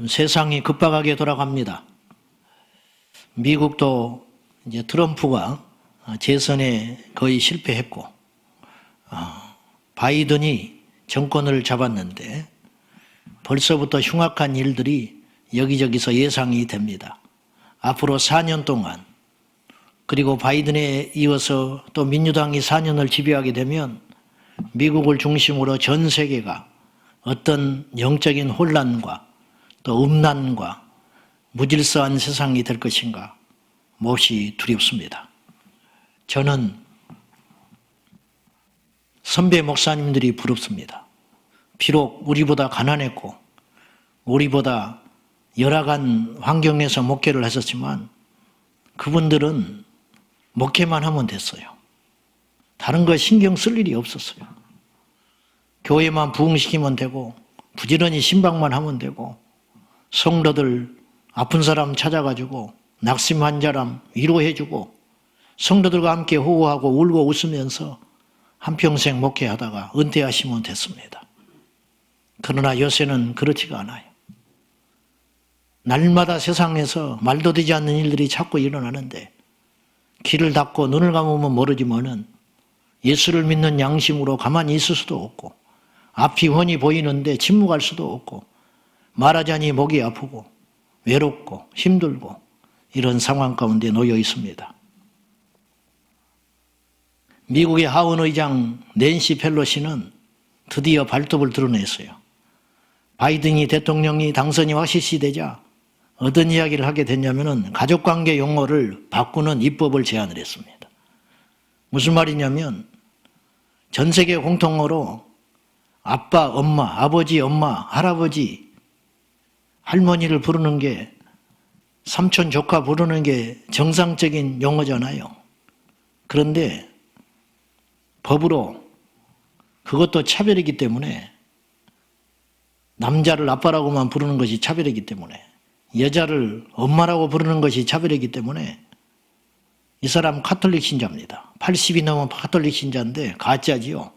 좀 세상이 급박하게 돌아갑니다. 미국도 이제 트럼프가 재선에 거의 실패했고, 바이든이 정권을 잡았는데 벌써부터 흉악한 일들이 여기저기서 예상이 됩니다. 앞으로 4년 동안, 그리고 바이든에 이어서 또 민주당이 4년을 지배하게 되면 미국을 중심으로 전 세계가 어떤 영적인 혼란과 또 음란과 무질서한 세상이 될 것인가 몹시 두렵습니다. 저는 선배 목사님들이 부럽습니다. 비록 우리보다 가난했고 우리보다 열악한 환경에서 목회를 했었지만 그분들은 목회만 하면 됐어요. 다른 거 신경 쓸 일이 없었어요. 교회만 부흥시키면 되고 부지런히 신방만 하면 되고 성도들 아픈 사람 찾아가지고 낙심 사람 위로해주고 성도들과 함께 호호하고 울고 웃으면서 한평생 목회하다가 은퇴하시면 됐습니다. 그러나 요새는 그렇지가 않아요. 날마다 세상에서 말도 되지 않는 일들이 자꾸 일어나는데 귀를 닫고 눈을 감으면 모르지만은 예수를 믿는 양심으로 가만히 있을 수도 없고 앞이 훤히 보이는데 침묵할 수도 없고 말하자니 목이 아프고 외롭고 힘들고 이런 상황 가운데 놓여 있습니다. 미국의 하원 의장 낸시 펠로시는 드디어 발톱을 드러냈어요. 바이든이 대통령이 당선이 확실시되자 어떤 이야기를 하게 됐냐면은 가족관계 용어를 바꾸는 입법을 제안을 했습니다. 무슨 말이냐면 전 세계 공통어로 아빠, 엄마, 아버지, 엄마, 할아버지, 할머니를 부르는 게 삼촌, 조카 부르는 게 정상적인 용어잖아요. 그런데 법으로 그것도 차별이기 때문에 남자를 아빠라고만 부르는 것이 차별이기 때문에 여자를 엄마라고 부르는 것이 차별이기 때문에 이 사람 카톨릭 신자입니다. 80이 넘은 카톨릭 신자인데 가짜지요.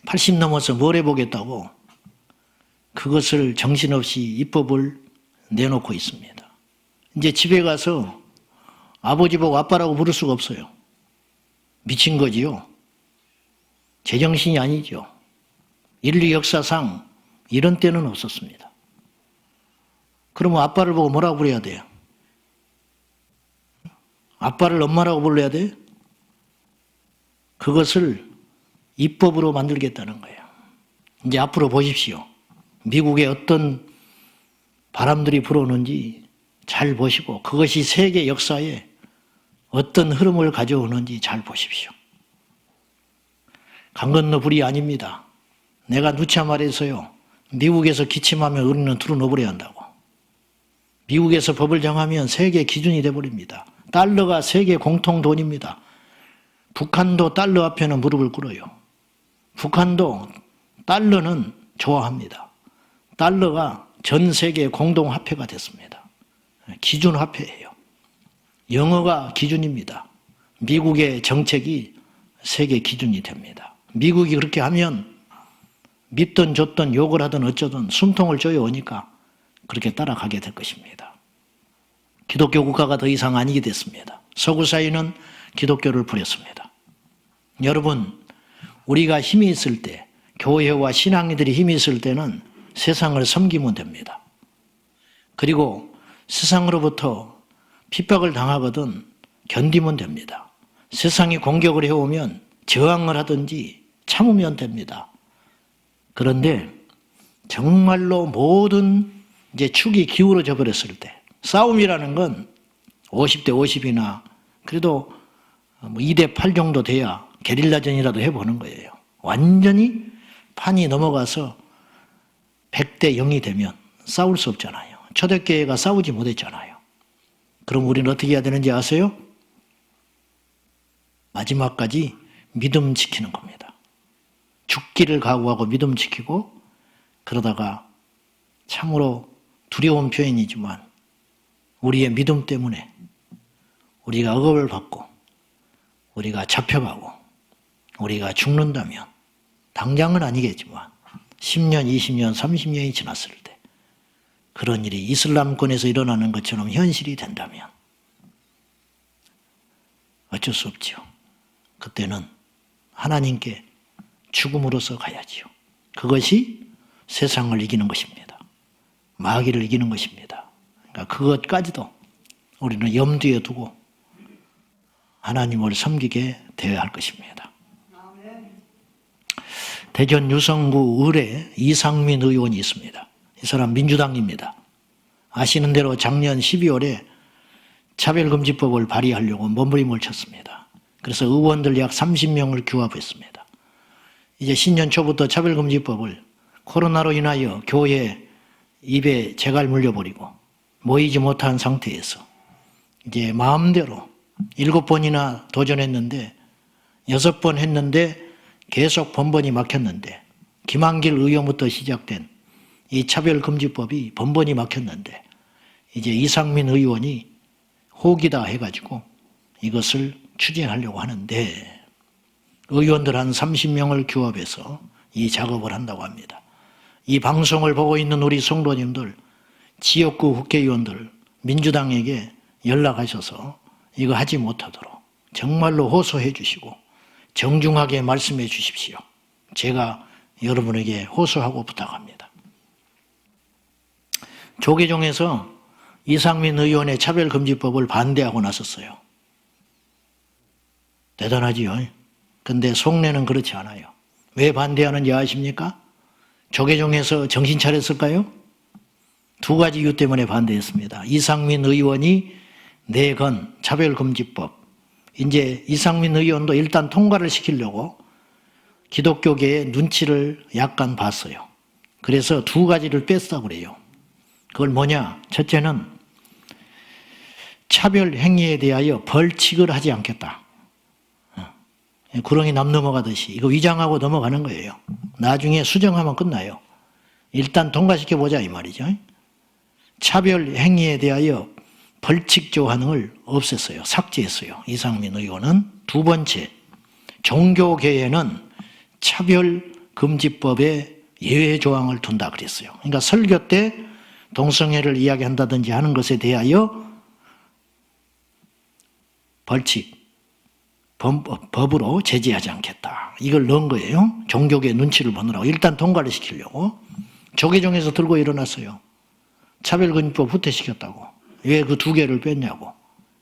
80 넘어서 뭘 해보겠다고 그것을 정신없이 입법을 내놓고 있습니다. 이제 집에 가서 아버지 보고 아빠라고 부를 수가 없어요. 미친 거지요. 제정신이 아니죠. 인류 역사상 이런 때는 없었습니다. 그러면 아빠를 보고 뭐라고 부려야 돼요? 아빠를 엄마라고 불러야 돼요? 그것을 입법으로 만들겠다는 거예요. 이제 앞으로 보십시오. 미국에 어떤 바람들이 불어오는지 잘 보시고 그것이 세계 역사에 어떤 흐름을 가져오는지 잘 보십시오. 강 건너 불이 아닙니다. 내가 누차 말해서요. 미국에서 기침하면 우리는 두루 놓아버려야 한다고. 미국에서 법을 정하면 세계 기준이 돼버립니다. 달러가 세계 공통 돈입니다. 북한도 달러 앞에는 무릎을 꿇어요. 북한도 달러는 좋아합니다. 달러가 전 세계 공동 화폐가 됐습니다. 기준 화폐예요. 영어가 기준입니다. 미국의 정책이 세계 기준이 됩니다. 미국이 그렇게 하면 밉든 줬든 욕을 하든 어쩌든 숨통을 조여오니까 그렇게 따라가게 될 것입니다. 기독교 국가가 더 이상 아니게 됐습니다. 서구 사회는 기독교를 버렸습니다. 여러분, 우리가 힘이 있을 때, 교회와 신앙인들이 힘이 있을 때는 세상을 섬기면 됩니다. 그리고 세상으로부터 핍박을 당하거든 견디면 됩니다. 세상이 공격을 해오면 저항을 하든지 참으면 됩니다. 그런데 정말로 모든 이제 축이 기울어져 버렸을 때 싸움이라는 건 50대 50이나 그래도 2대 8 정도 돼야 게릴라전이라도 해보는 거예요. 완전히 판이 넘어가서 100대 0이 되면 싸울 수 없잖아요. 초대교회가 싸우지 못했잖아요. 그럼 우리는 어떻게 해야 되는지 아세요? 마지막까지 믿음 지키는 겁니다. 죽기를 각오하고 믿음 지키고 그러다가 참으로 두려운 표현이지만 우리의 믿음 때문에 우리가 억압을 받고 우리가 잡혀가고 우리가 죽는다면 당장은 아니겠지만 10년, 20년, 30년이 지났을 때 그런 일이 이슬람권에서 일어나는 것처럼 현실이 된다면 어쩔 수 없지요. 그때는 하나님께 죽음으로써 가야지요. 그것이 세상을 이기는 것입니다. 마귀를 이기는 것입니다. 그러니까 그것까지도 우리는 염두에 두고 하나님을 섬기게 되어야 할 것입니다. 대전 유성구 을에 이상민 의원이 있습니다. 이 사람 민주당입니다. 아시는 대로 작년 12월에 차별금지법을 발의하려고 몸부림을 쳤습니다. 그래서 의원들 약 30명을 규합했습니다. 이제 신년 초부터 차별금지법을 코로나로 인하여 교회 입에 재갈 물려버리고 모이지 못한 상태에서 이제 마음대로 7번이나 도전했는데 6번 했는데 계속 번번이 막혔는데 김한길 의원부터 시작된 이 차별금지법이 번번이 막혔는데 이제 이상민 의원이 호기다 해가지고 이것을 추진하려고 하는데 의원들 한 30명을 규합해서 이 작업을 한다고 합니다. 이 방송을 보고 있는 우리 성도님들, 지역구 국회의원들, 민주당에게 연락하셔서 이거 하지 못하도록 정말로 호소해 주시고 정중하게 말씀해 주십시오. 제가 여러분에게 호소하고 부탁합니다. 조계종에서 이상민 의원의 차별금지법을 반대하고 나섰어요. 대단하지요. 근데 속내는 그렇지 않아요. 왜 반대하는지 아십니까? 조계종에서 정신 차렸을까요? 2가지 이유 때문에 반대했습니다. 이상민 의원이 내건 차별금지법, 이제 이상민 의원도 일단 통과를 시키려고 기독교계의 눈치를 약간 봤어요. 그래서 2가지를 뺐다고 그래요. 그걸 뭐냐? 첫째는 차별 행위에 대하여 벌칙을 하지 않겠다. 구렁이 남 넘어가듯이 이거 위장하고 넘어가는 거예요. 나중에 수정하면 끝나요. 일단 통과시켜보자 이 말이죠. 차별 행위에 대하여 벌칙 조항을 없앴어요. 삭제했어요. 이상민 의원은. 2번째, 종교계에는 차별금지법에 예외 조항을 둔다 그랬어요. 그러니까 설교 때 동성애를 이야기한다든지 하는 것에 대하여 벌칙, 법으로 제재하지 않겠다. 이걸 넣은 거예요. 종교계 눈치를 보느라고. 일단 통과를 시키려고. 조계종에서 들고 일어났어요. 차별금지법 후퇴시켰다고. 왜 그 2개를 뺐냐고.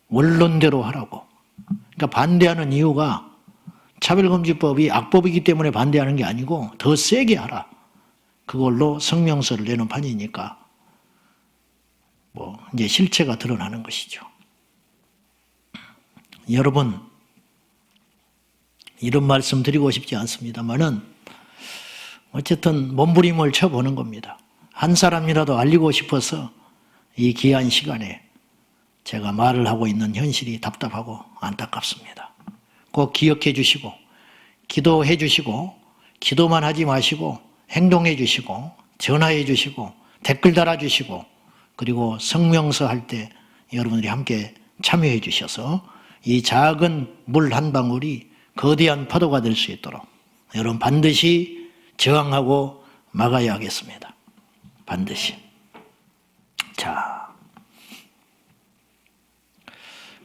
원론대로 하라고. 그러니까 반대하는 이유가 차별금지법이 악법이기 때문에 반대하는 게 아니고 더 세게 하라. 그걸로 성명서를 내는 판이니까 이제 실체가 드러나는 것이죠. 여러분, 이런 말씀 드리고 싶지 않습니다만은 어쨌든 몸부림을 쳐보는 겁니다. 한 사람이라도 알리고 싶어서 이 귀한 시간에 제가 말을 하고 있는 현실이 답답하고 안타깝습니다. 꼭 기억해 주시고 기도해 주시고 기도만 하지 마시고 행동해 주시고 전화해 주시고 댓글 달아 주시고 그리고 성명서 할 때 여러분들이 함께 참여해 주셔서 이 작은 물 한 방울이 거대한 파도가 될 수 있도록 여러분 반드시 저항하고 막아야 하겠습니다. 반드시. 자,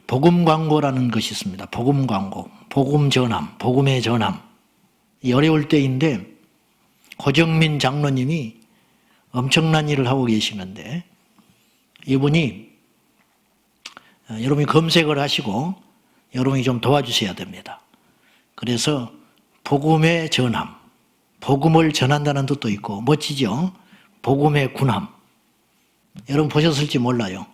복음 광고라는 것이 있습니다. 복음 광고, 복음 전함, 복음의 전함. 이 어려울 때인데 고정민 장로님이 엄청난 일을 하고 계시는데 이분이 여러분이 검색을 하시고 여러분이 좀 도와주셔야 됩니다. 그래서 복음의 전함, 복음을 전한다는 뜻도 있고 멋지죠? 복음의 군함. 여러분 보셨을지 몰라요.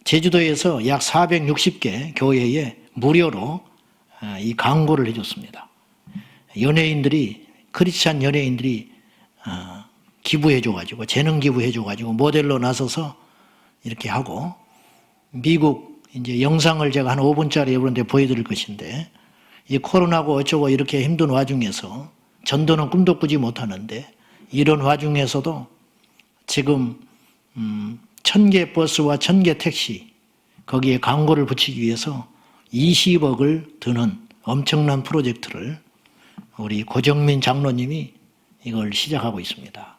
제주도에서 약 460개 교회에 무료로 이 광고를 해줬습니다. 연예인들이, 크리스찬 연예인들이 기부해줘가지고, 재능 기부해줘가지고 모델로 나서서 이렇게 하고, 미국 이제 영상을 제가 한 5분짜리 여러분한테 보여드릴 것인데, 이 코로나고 어쩌고 이렇게 힘든 와중에서 전도는 꿈도 꾸지 못하는데, 이런 와중에서도 지금 1000개 버스와 1000개 택시 거기에 광고를 붙이기 위해서 20억을 드는 엄청난 프로젝트를 우리 고정민 장로님이 이걸 시작하고 있습니다.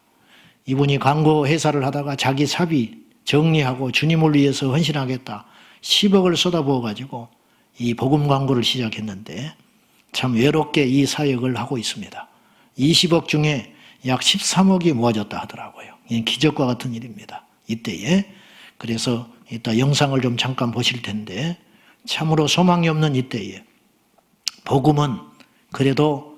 이분이 광고 회사를 하다가 자기 사비 정리하고 주님을 위해서 헌신하겠다 10억을 쏟아부어가지고 이 복음 광고를 시작했는데 참 외롭게 이 사역을 하고 있습니다. 20억 중에 약 13억이 모아졌다 하더라고요. 이건 기적과 같은 일입니다. 이때에. 그래서 이따 영상을 좀 잠깐 보실 텐데 참으로 소망이 없는 이때에 복음은 그래도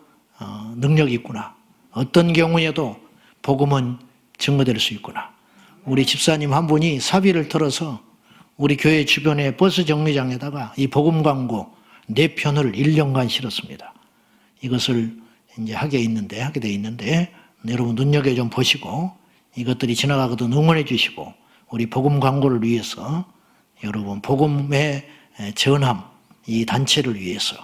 능력이 있구나. 어떤 경우에도 복음은 증거될 수 있구나. 우리 집사님 한 분이 사비를 털어서 우리 교회 주변의 버스 정류장에다가 이 복음 광고 4편을 1년간 실었습니다. 이것을 이제 하게 돼 있는데 여러분 눈여겨 좀 보시고 이것들이 지나가거든 응원해 주시고 우리 복음 광고를 위해서 여러분 복음의 전함 이 단체를 위해서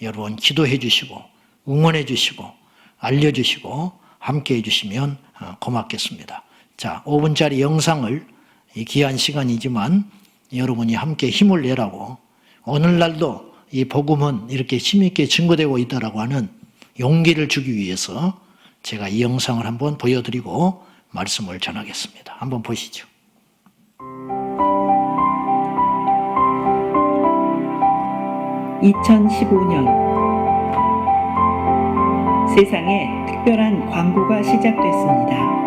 여러분 기도해 주시고 응원해 주시고 알려주시고 함께 해주시면 고맙겠습니다. 자, 5분짜리 영상을 이 귀한 시간이지만 여러분이 함께 힘을 내라고 오늘날도 이 복음은 이렇게 힘있게 증거되고 있다라고 하는 용기를 주기 위해서 제가 이 영상을 한번 보여드리고 말씀을 전하겠습니다. 한번 보시죠. (2015년) 세상에 특별한 광고가 시작됐습니다.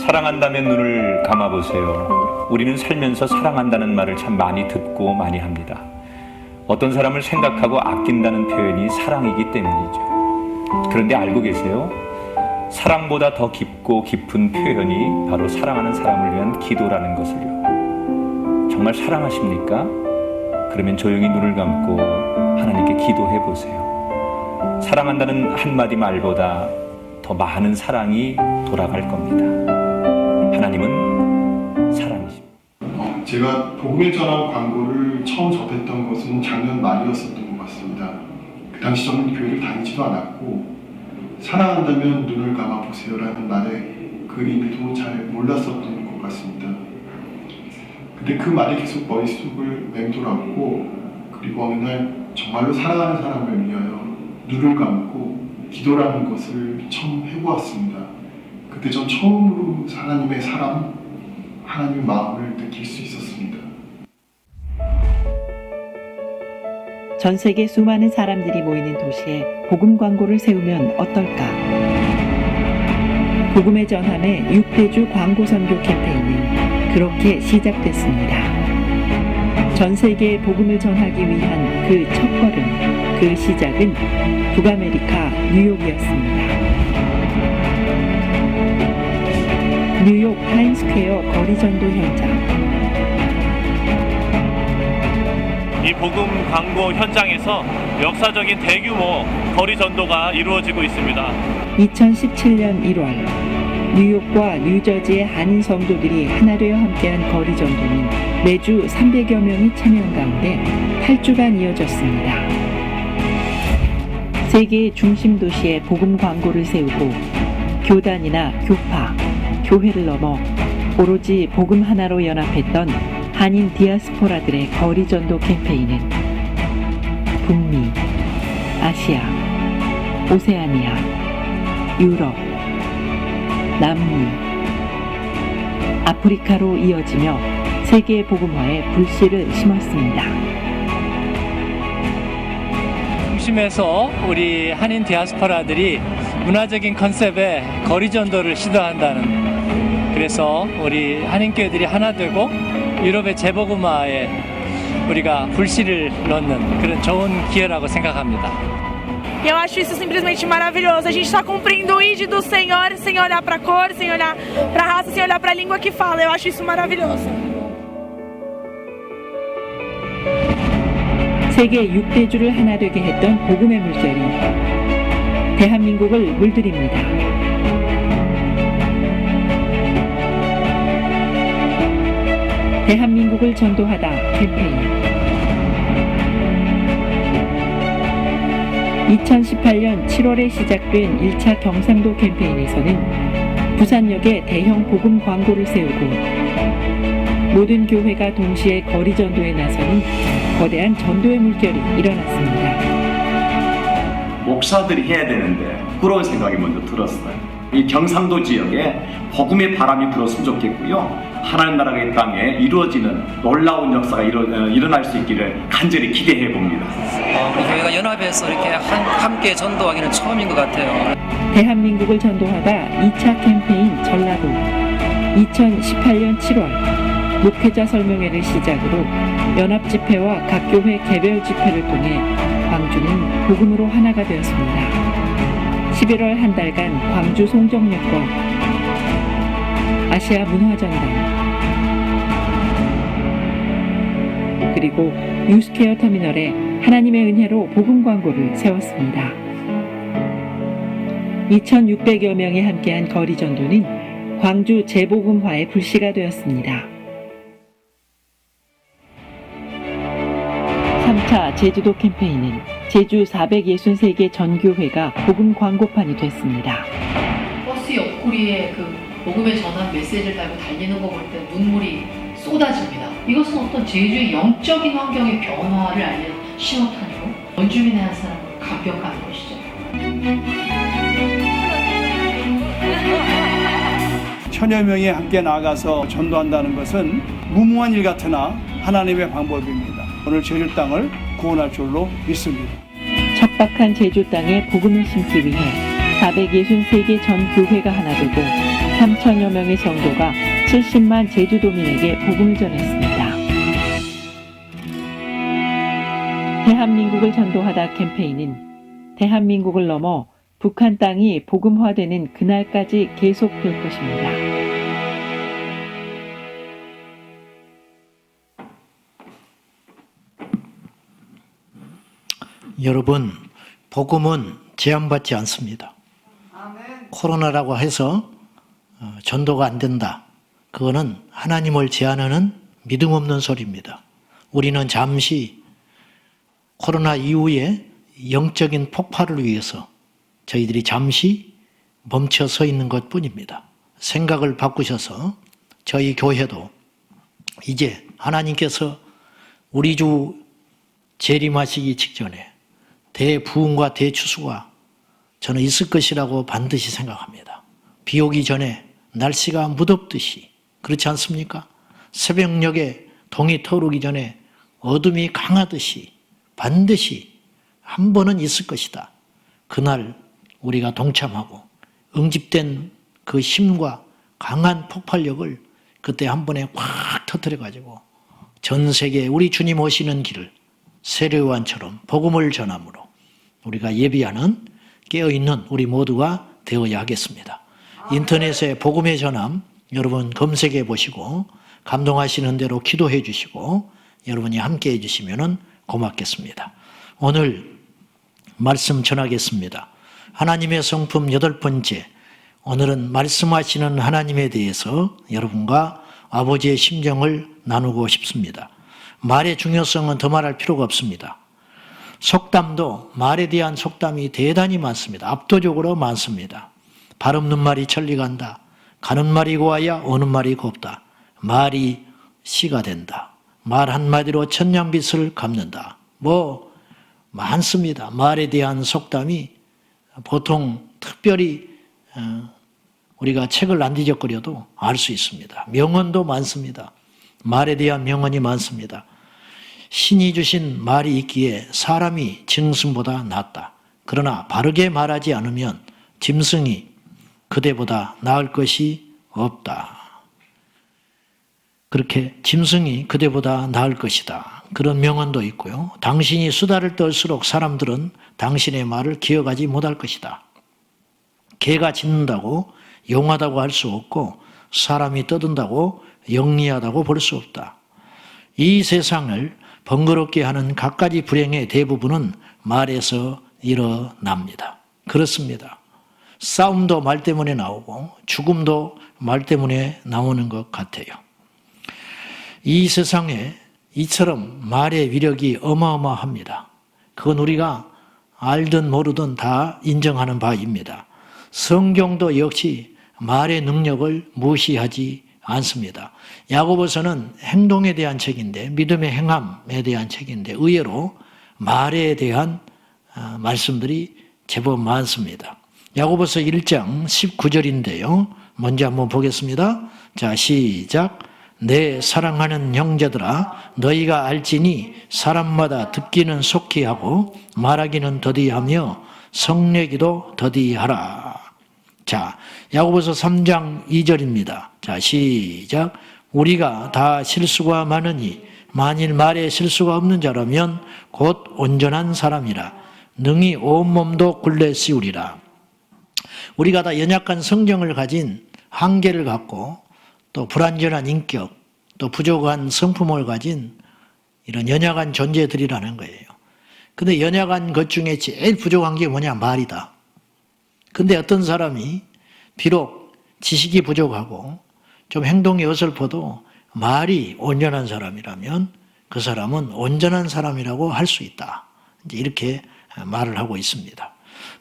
사랑한다면 눈을 감아보세요. 우리는 살면서 사랑한다는 말을 참 많이 듣고 많이 합니다. 어떤 사람을 생각하고 아낀다는 표현이 사랑이기 때문이죠. 그런데 알고 계세요? 사랑보다 더 깊고 깊은 표현이 바로 사랑하는 사람을 위한 기도라는 것을요. 정말 사랑하십니까? 그러면 조용히 눈을 감고 하나님께 기도해 보세요. 사랑한다는 한마디 말보다 더 많은 사랑이 돌아갈 겁니다. 하나님은 사랑이십니다. 제가 복음의 전함 광고를 처음 접했던 것은 작년 말이었었던 것 같습니다. 그 당시 저는 교회를 다니지도 않았고 사랑한다면 눈을 감아보세요 라는 말의 그 의미도 잘 몰랐었던 것 같습니다. 근데 그 말이 계속 머릿속을 맴돌았고 그리고 어느 날 정말로 사랑하는 사람을 위하여 눈을 감고 기도라는 것을 처음 해보았습니다. 그때 전 처음으로 하나님의 사랑, 하나님의 마음을 느낄 수 있었습니다. 전 세계 수많은 사람들이 모이는 도시에 복음 광고를 세우면 어떨까? 복음의 전함의 6대주 광고 선교 캠페인은 그렇게 시작됐습니다. 전 세계에 복음을 전하기 위한 그 첫걸음, 그 시작은 북아메리카 뉴욕이었습니다. 뉴욕 타임스퀘어 거리 전도 현장. 이 복음 광고 현장에서 역사적인 대규모 거리 전도가 이루어지고 있습니다. 2017년 1월 뉴욕과 뉴저지의 한인 성도들이 하나 되어 함께한 거리 전도는 매주 300여 명이 참여한 가운데 8주간 이어졌습니다. 세계의 중심 도시에 복음 광고를 세우고 교단이나 교파, 교회를 넘어 오로지 복음 하나로 연합했던 한인 디아스포라들의 거리 전도 캠페인은 북미, 아시아, 오세아니아, 유럽, 남미, 아프리카로 이어지며 세계 복음화에 불씨를 심었습니다. 중심에서 우리 한인 디아스포라들이 문화적인 컨셉의 거리 전도를 시도한다는, 그래서 우리 한인교회들이 하나 되고 유럽의 재복음화에 우리가 불씨를 넣는 그런 좋은 기회라고 생각합니다. E eu acho isso simplesmente maravilhoso. A gente está cumprindo o ID do Senhor, sem olhar para a cor, sem olhar para a raça, sem olhar para a língua que fala. Eu acho isso maravilhoso. 세계 6대주를 하나 되게 했던 복음의 물결이 대한민국을 물들입니다. 대한민국을 전도하다 캠페인. 2018년 7월에 시작된 1차 경상도 캠페인에서는 부산역에 대형 복음 광고를 세우고 모든 교회가 동시에 거리 전도에 나서는 거대한 전도의 물결이 일어났습니다. 목사들이 해야 되는데 그런 생각이 먼저 들었어요. 이 경상도 지역에 복음의 바람이 불었으면 좋겠고요. 하나님 나라가 이 땅에 이루어지는 놀라운 역사가 일어날 수 있기를 간절히 기대해 봅니다. 우리 교회가 연합해서 이렇게 함께 전도하기는 처음인 것 같아요. 대한민국을 전도하다 2차 캠페인 전라도 2018년 7월 목회자 설명회를 시작으로 연합집회와 각 교회 개별 집회를 통해 광주는 복음으로 하나가 되었습니다. 11월 한 달간 광주 송정역과 아시아 문화전당 그리고 유스케어 터미널에 하나님의 은혜로 복음 광고를 세웠습니다. 2,600여 명이 함께한 거리 전도는 광주 재복음화의 불씨가 되었습니다. 3차 제주도 캠페인은 제주 463개 전교회가 복음 광고판이 됐습니다. 버스 옆구리에 그 복음의 전한 메시지를 달고 달리는 거 볼 때 눈물이 쏟아집니다. 이것은 어떤 제주의 영적인 환경의 변화를 알리는 신호탄이고 원주민의 한 사람을 감격하는 것이죠. 천여 명이 함께 나가서 전도한다는 것은 무모한 일 같으나 하나님의 방법입니다. 오늘 제주 땅을 구원할 줄로 믿습니다. 척박한 제주 땅에 복음을 심기 위해 463개 전 교회가 하나 되고 3천여 명의 성도가 70만 제주도민에게 복음을 전했습니다. 대한민국을 전도하다 캠페인은 대한민국을 넘어 북한 땅이 복음화되는 그날까지 계속될 것입니다. 여러분, 복음은 제한받지 않습니다. 코로나라고 해서 전도가 안 된다. 그거는 하나님을 제한하는 믿음 없는 소리입니다. 우리는 잠시 코로나 이후에 영적인 폭발을 위해서 저희들이 잠시 멈춰 서 있는 것 뿐입니다. 생각을 바꾸셔서 저희 교회도 이제 하나님께서 우리 주 재림하시기 직전에 대부흥과 대추수가 저는 있을 것이라고 반드시 생각합니다. 비 오기 전에 날씨가 무덥듯이 그렇지 않습니까? 새벽녘에 동이 터오르기 전에 어둠이 강하듯이 반드시 한 번은 있을 것이다. 그날 우리가 동참하고 응집된 그 힘과 강한 폭발력을 그때 한 번에 확 터뜨려가지고 전 세계에 우리 주님 오시는 길을 세례요한처럼 복음을 전함으로 우리가 예비하는 깨어있는 우리 모두가 되어야 하겠습니다. 인터넷에 복음의 전함 여러분 검색해 보시고 감동하시는 대로 기도해 주시고 여러분이 함께 해주시면 고맙겠습니다. 오늘 말씀 전하겠습니다. 하나님의 성품 8번째, 오늘은 말씀하시는 하나님에 대해서 여러분과 아버지의 심정을 나누고 싶습니다. 말의 중요성은 더 말할 필요가 없습니다. 속담도 말에 대한 속담이 대단히 많습니다. 압도적으로 많습니다. 발 없는 말이 천리 간다. 가는 말이 고와야 오는 말이 곱다. 말이 씨가 된다. 말 한마디로 천냥빚을 갚는다. 뭐 많습니다. 말에 대한 속담이 보통 특별히 우리가 책을 안 뒤적거려도 알 수 있습니다. 명언도 많습니다. 말에 대한 명언이 많습니다. 신이 주신 말이 있기에 사람이 짐승보다 낫다. 그러나 바르게 말하지 않으면 짐승이 그대보다 나을 것이 없다. 그렇게 짐승이 그대보다 나을 것이다. 그런 명언도 있고요. 당신이 수다를 떨수록 사람들은 당신의 말을 기억하지 못할 것이다. 개가 짖는다고 용하다고 할 수 없고 사람이 떠든다고 영리하다고 볼 수 없다. 이 세상을 번거롭게 하는 갖가지 불행의 대부분은 말에서 일어납니다. 그렇습니다. 싸움도 말 때문에 나오고 죽음도 말 때문에 나오는 것 같아요. 이 세상에 이처럼 말의 위력이 어마어마합니다. 그건 우리가 알든 모르든 다 인정하는 바입니다. 성경도 역시 말의 능력을 무시하지 않습니다. 야고보서는 행동에 대한 책인데, 믿음의 행함에 대한 책인데 의외로 말에 대한 말씀들이 제법 많습니다. 야고보서 1장 19절인데요. 먼저 한번 보겠습니다. 자, 시작. 내 사랑하는 형제들아, 너희가 알지니 사람마다 듣기는 속히 하고 말하기는 더디하며 성내기도 더디하라. 자, 야고보서 3장 2절입니다. 자, 시작. 우리가 다 실수가 많으니 만일 말에 실수가 없는 자라면 곧 온전한 사람이라 능히 온몸도 굴레 씌우리라. 우리가 다 연약한 성정을 가진 한계를 갖고 또 불완전한 인격, 또 부족한 성품을 가진 이런 연약한 존재들이라는 거예요. 근데 연약한 것 중에 제일 부족한 게 뭐냐? 말이다. 근데 어떤 사람이 비록 지식이 부족하고 좀 행동이 어설퍼도 말이 온전한 사람이라면 그 사람은 온전한 사람이라고 할 수 있다. 이제 이렇게 말을 하고 있습니다.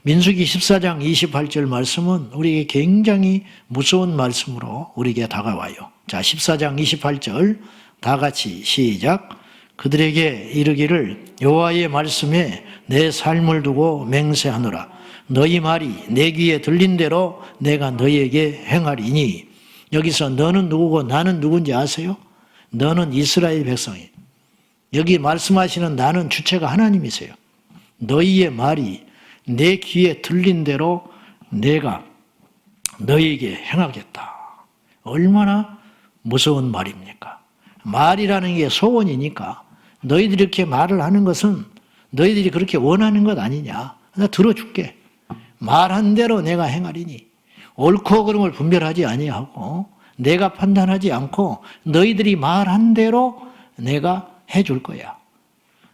민수기 14장 28절 말씀은 우리에게 굉장히 무서운 말씀으로 우리에게 다가와요. 자, 14장 28절 다 같이 시작. 그들에게 이르기를 여호와의 말씀에 내 삶을 두고 맹세하노라. 너희 말이 내 귀에 들린 대로 내가 너희에게 행하리니. 여기서 너는 누구고 나는 누군지 아세요? 너는 이스라엘 백성이에요. 여기 말씀하시는 나는 주체가 하나님이세요. 너희의 말이 내 귀에 들린 대로 내가 너희에게 행하겠다. 얼마나 무서운 말입니까? 말이라는 게 소원이니까 너희들이 이렇게 말을 하는 것은 너희들이 그렇게 원하는 것 아니냐. 나 들어줄게. 말한 대로 내가 행하리니. 옳고 그름을 분별하지 아니하고 내가 판단하지 않고 너희들이 말한 대로 내가 해줄 거야.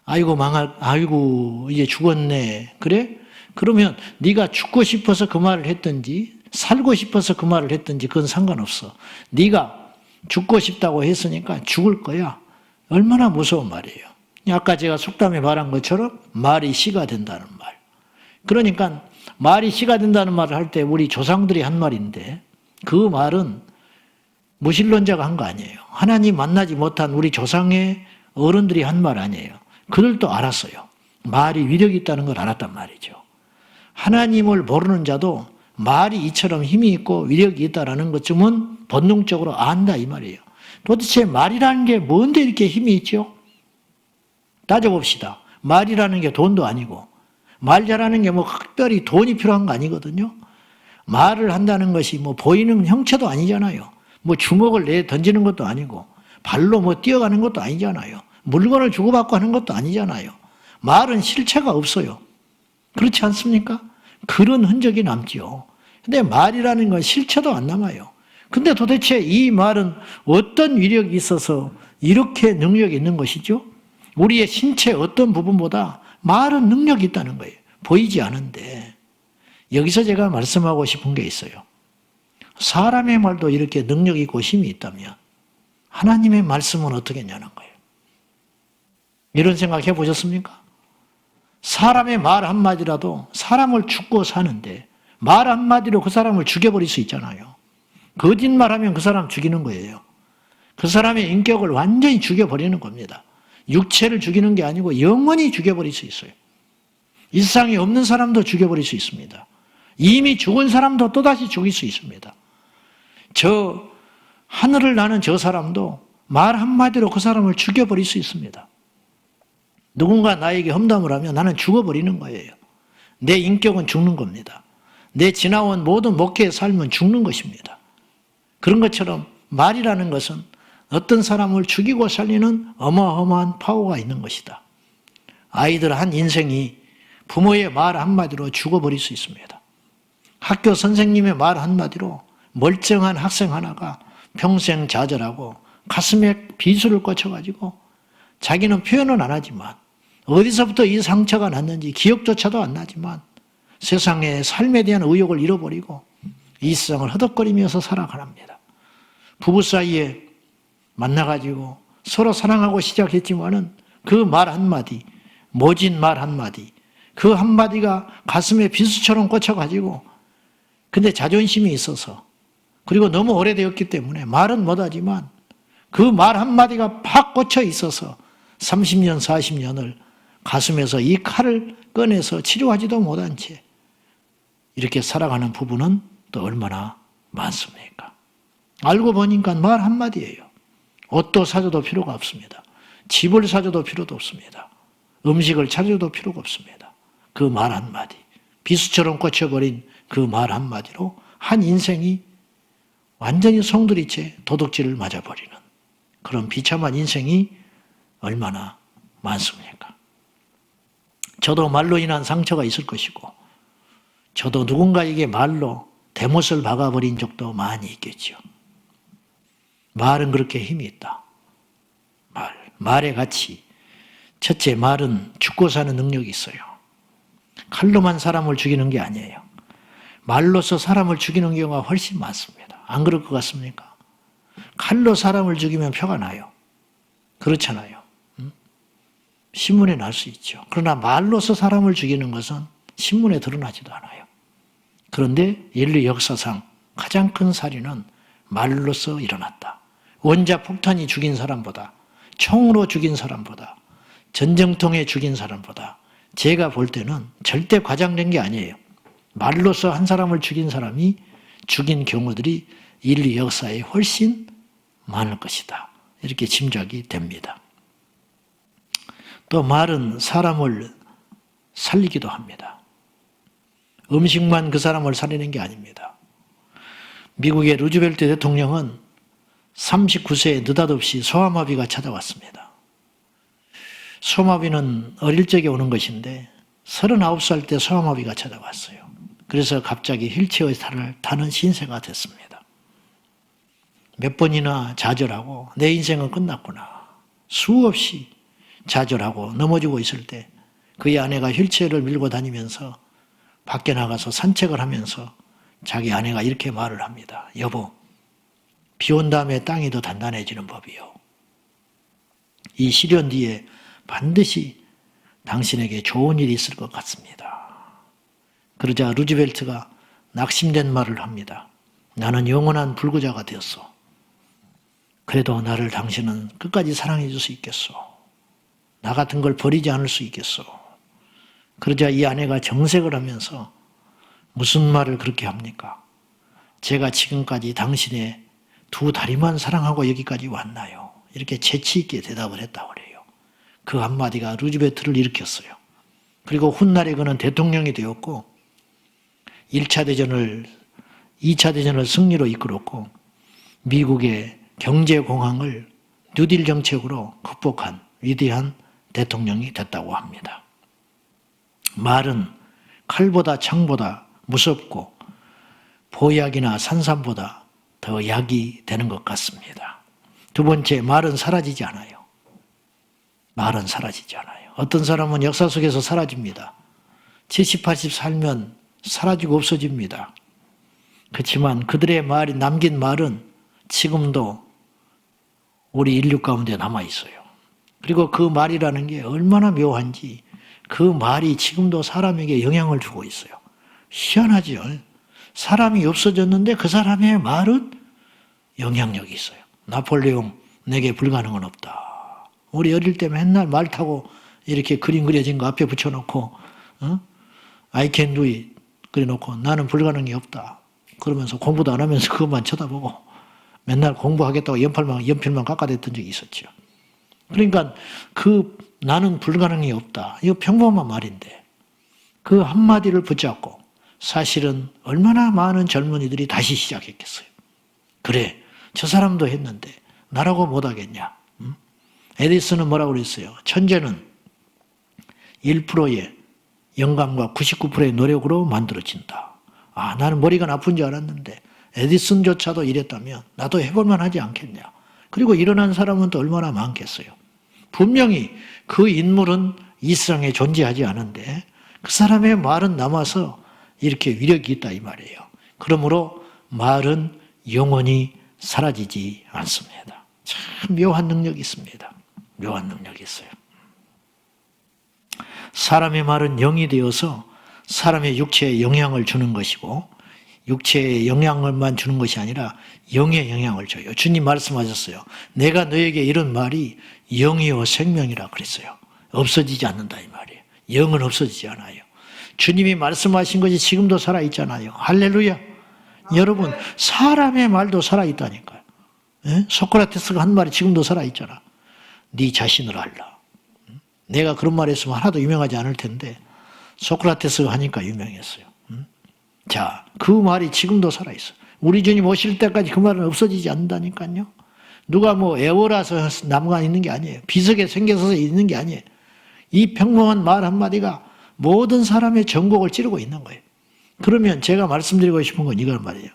아이고 이제 죽었네. 그래? 그러면 네가 죽고 싶어서 그 말을 했든지 살고 싶어서 그 말을 했든지 그건 상관없어. 네가 죽고 싶다고 했으니까 죽을 거야. 얼마나 무서운 말이에요. 아까 제가 속담에 말한 것처럼 말이 씨가 된다는 말. 그러니까 말이 씨가 된다는 말을 할 때 우리 조상들이 한 말인데 그 말은 무신론자가 한 거 아니에요. 하나님 만나지 못한 우리 조상의 어른들이 한 말 아니에요. 그들도 알았어요. 말이 위력이 있다는 걸 알았단 말이죠. 하나님을 모르는 자도 말이 이처럼 힘이 있고 위력이 있다는 것쯤은 본능적으로 안다 이 말이에요. 도대체 말이라는 게 뭔데 이렇게 힘이 있죠? 따져봅시다. 말이라는 게 돈도 아니고 말 잘하는 게 뭐 특별히 돈이 필요한 거 아니거든요. 말을 한다는 것이 뭐 보이는 형체도 아니잖아요. 뭐 주먹을 내 던지는 것도 아니고 발로 뭐 뛰어가는 것도 아니잖아요. 물건을 주고받고 하는 것도 아니잖아요. 말은 실체가 없어요. 그렇지 않습니까? 그런 흔적이 남지요. 근데 말이라는 건 실체도 안 남아요. 근데 도대체 이 말은 어떤 위력이 있어서 이렇게 능력이 있는 것이죠? 우리의 신체 어떤 부분보다 말은 능력이 있다는 거예요. 보이지 않은데. 여기서 제가 말씀하고 싶은 게 있어요. 사람의 말도 이렇게 능력이 있고 힘이 있다면 하나님의 말씀은 어떻겠냐는 거예요. 이런 생각 해보셨습니까? 사람의 말 한마디라도 사람을 죽고 사는데 말 한마디로 그 사람을 죽여버릴 수 있잖아요. 거짓말하면 그 사람 죽이는 거예요. 그 사람의 인격을 완전히 죽여버리는 겁니다. 육체를 죽이는 게 아니고 영원히 죽여버릴 수 있어요. 이 세상에 없는 사람도 죽여버릴 수 있습니다. 이미 죽은 사람도 또다시 죽일 수 있습니다. 저 하늘을 나는 저 사람도 말 한마디로 그 사람을 죽여버릴 수 있습니다. 누군가 나에게 험담을 하면 나는 죽어버리는 거예요. 내 인격은 죽는 겁니다. 내 지나온 모든 목회의 삶은 죽는 것입니다. 그런 것처럼 말이라는 것은 어떤 사람을 죽이고 살리는 어마어마한 파워가 있는 것이다. 아이들 한 인생이 부모의 말 한마디로 죽어버릴 수 있습니다. 학교 선생님의 말 한마디로 멀쩡한 학생 하나가 평생 좌절하고 가슴에 비수를 꽂혀가지고 자기는 표현은 안 하지만 어디서부터 이 상처가 났는지 기억조차도 안 나지만 세상의 삶에 대한 의욕을 잃어버리고 이 세상을 허덕거리면서 살아갑니다. 부부 사이에 만나가지고 서로 사랑하고 시작했지만은 그 말 한마디, 모진 말 한마디, 그 한마디가 가슴에 비수처럼 꽂혀가지고 근데 자존심이 있어서 그리고 너무 오래되었기 때문에 말은 못하지만 그 말 한마디가 팍 꽂혀 있어서 30년, 40년을 가슴에서 이 칼을 꺼내서 치료하지도 못한 채 이렇게 살아가는 부부는 또 얼마나 많습니까? 알고 보니까 말 한마디예요. 옷도 사줘도 필요가 없습니다. 집을 사줘도 필요도 없습니다. 음식을 차려도 필요가 없습니다. 그 말 한마디, 비수처럼 꽂혀버린 그 말 한마디로 한 인생이 완전히 송두리째 도둑질을 맞아버리는 그런 비참한 인생이 얼마나 많습니까? 저도 말로 인한 상처가 있을 것이고 저도 누군가에게 말로 대못을 박아버린 적도 많이 있겠죠. 말은 그렇게 힘이 있다. 말의 가치. 첫째, 말은 죽고 사는 능력이 있어요. 칼로만 사람을 죽이는 게 아니에요. 말로서 사람을 죽이는 경우가 훨씬 많습니다. 안 그럴 것 같습니까? 칼로 사람을 죽이면 표가 나요. 그렇잖아요. 신문에 날 수 있죠. 그러나 말로서 사람을 죽이는 것은 신문에 드러나지도 않아요. 그런데 인류 역사상 가장 큰 살인은 말로서 일어났다. 원자폭탄이 죽인 사람보다, 총으로 죽인 사람보다, 전쟁통에 죽인 사람보다 제가 볼 때는 절대 과장된 게 아니에요. 말로서 한 사람을 죽인 사람이 죽인 경우들이 인류 역사에 훨씬 많을 것이다. 이렇게 짐작이 됩니다. 또 말은 사람을 살리기도 합니다. 음식만 그 사람을 살리는 게 아닙니다. 미국의 루즈벨트 대통령은 39세에 느닷없이 소아마비가 찾아왔습니다. 소아마비는 어릴 적에 오는 것인데 39살 때 소아마비가 찾아왔어요. 그래서 갑자기 휠체어를 타는 신세가 됐습니다. 몇 번이나 좌절하고 내 인생은 끝났구나. 수없이 좌절하고 넘어지고 있을 때 그의 아내가 휠체어를 밀고 다니면서 밖에 나가서 산책을 하면서 자기 아내가 이렇게 말을 합니다. 여보, 비 온 다음에 땅이 더 단단해지는 법이요. 이 시련 뒤에 반드시 당신에게 좋은 일이 있을 것 같습니다. 그러자 루즈벨트가 낙심된 말을 합니다. 나는 영원한 불구자가 되었어. 그래도 나를 당신은 끝까지 사랑해 줄 수 있겠소. 나 같은 걸 버리지 않을 수 있겠소. 그러자 이 아내가 정색을 하면서 무슨 말을 그렇게 합니까? 제가 지금까지 당신의 두 다리만 사랑하고 여기까지 왔나요? 이렇게 재치 있게 대답을 했다고 그래요. 그 한마디가 루즈벨트를 일으켰어요. 그리고 훗날에 그는 대통령이 되었고 1차 대전을 2차 대전을 승리로 이끌었고 미국의 경제공황을 뉴딜 정책으로 극복한 위대한 대통령이 됐다고 합니다. 말은 칼보다 창보다 무섭고 보약이나 산삼보다 더 약이 되는 것 같습니다. 두 번째, 말은 사라지지 않아요. 말은 사라지지 않아요. 어떤 사람은 역사 속에서 사라집니다. 70, 80 살면 사라지고 없어집니다. 그렇지만 그들의 말이 남긴 말은 지금도 우리 인류 가운데 남아있어요. 그리고 그 말이라는 게 얼마나 묘한지 그 말이 지금도 사람에게 영향을 주고 있어요. 희한하죠. 사람이 없어졌는데 그 사람의 말은 영향력이 있어요. 나폴레옹, 내게 불가능은 없다. 우리 어릴 때 맨날 말 타고 이렇게 그림 그려진 거 앞에 붙여놓고 I can do it 그려놓고 나는 불가능이 없다. 그러면서 공부도 안 하면서 그것만 쳐다보고 맨날 공부하겠다고 연필만 깎아댔던 적이 있었죠. 그러니까 그 나는 불가능이 없다. 이거 평범한 말인데 그 한마디를 붙잡고 사실은 얼마나 많은 젊은이들이 다시 시작했겠어요. 그래, 저 사람도 했는데 나라고 못하겠냐. 에디슨은 뭐라고 그랬어요? 천재는 1%의 영감과 99%의 노력으로 만들어진다. 아, 나는 머리가 나쁜 줄 알았는데 에디슨조차도 이랬다면 나도 해볼만 하지 않겠냐. 그리고 일어난 사람은 또 얼마나 많겠어요. 분명히 그 인물은 이 세상에 존재하지 않은데 그 사람의 말은 남아서 이렇게 위력이 있다 이 말이에요. 그러므로 말은 영원히 사라지지 않습니다. 참 묘한 능력이 있습니다. 묘한 능력이 있어요. 사람의 말은 영이 되어서 사람의 육체에 영향을 주는 것이고 육체의 영향을만 주는 것이 아니라 영의 영향을 줘요. 주님 말씀하셨어요. 내가 너에게 이런 말이 영이요 생명이라 그랬어요. 없어지지 않는다 이 말이에요. 영은 없어지지 않아요. 주님이 말씀하신 것이 지금도 살아있잖아요. 할렐루야. 여러분 사람의 말도 살아있다니까요. 소크라테스가 한 말이 지금도 살아있잖아. 네 자신을 알라. 내가 그런 말 했으면 하나도 유명하지 않을 텐데 소크라테스가 하니까 유명했어요. 자, 그 말이 지금도 살아있어. 우리 주님 오실 때까지 그 말은 없어지지 않는다니까요. 누가 뭐 애워라서 나무가 있는 게 아니에요. 비석에 생겨서 있는 게 아니에요. 이 평범한 말 한마디가 모든 사람의 전곡을 찌르고 있는 거예요. 그러면 제가 말씀드리고 싶은 건 이걸 말이에요.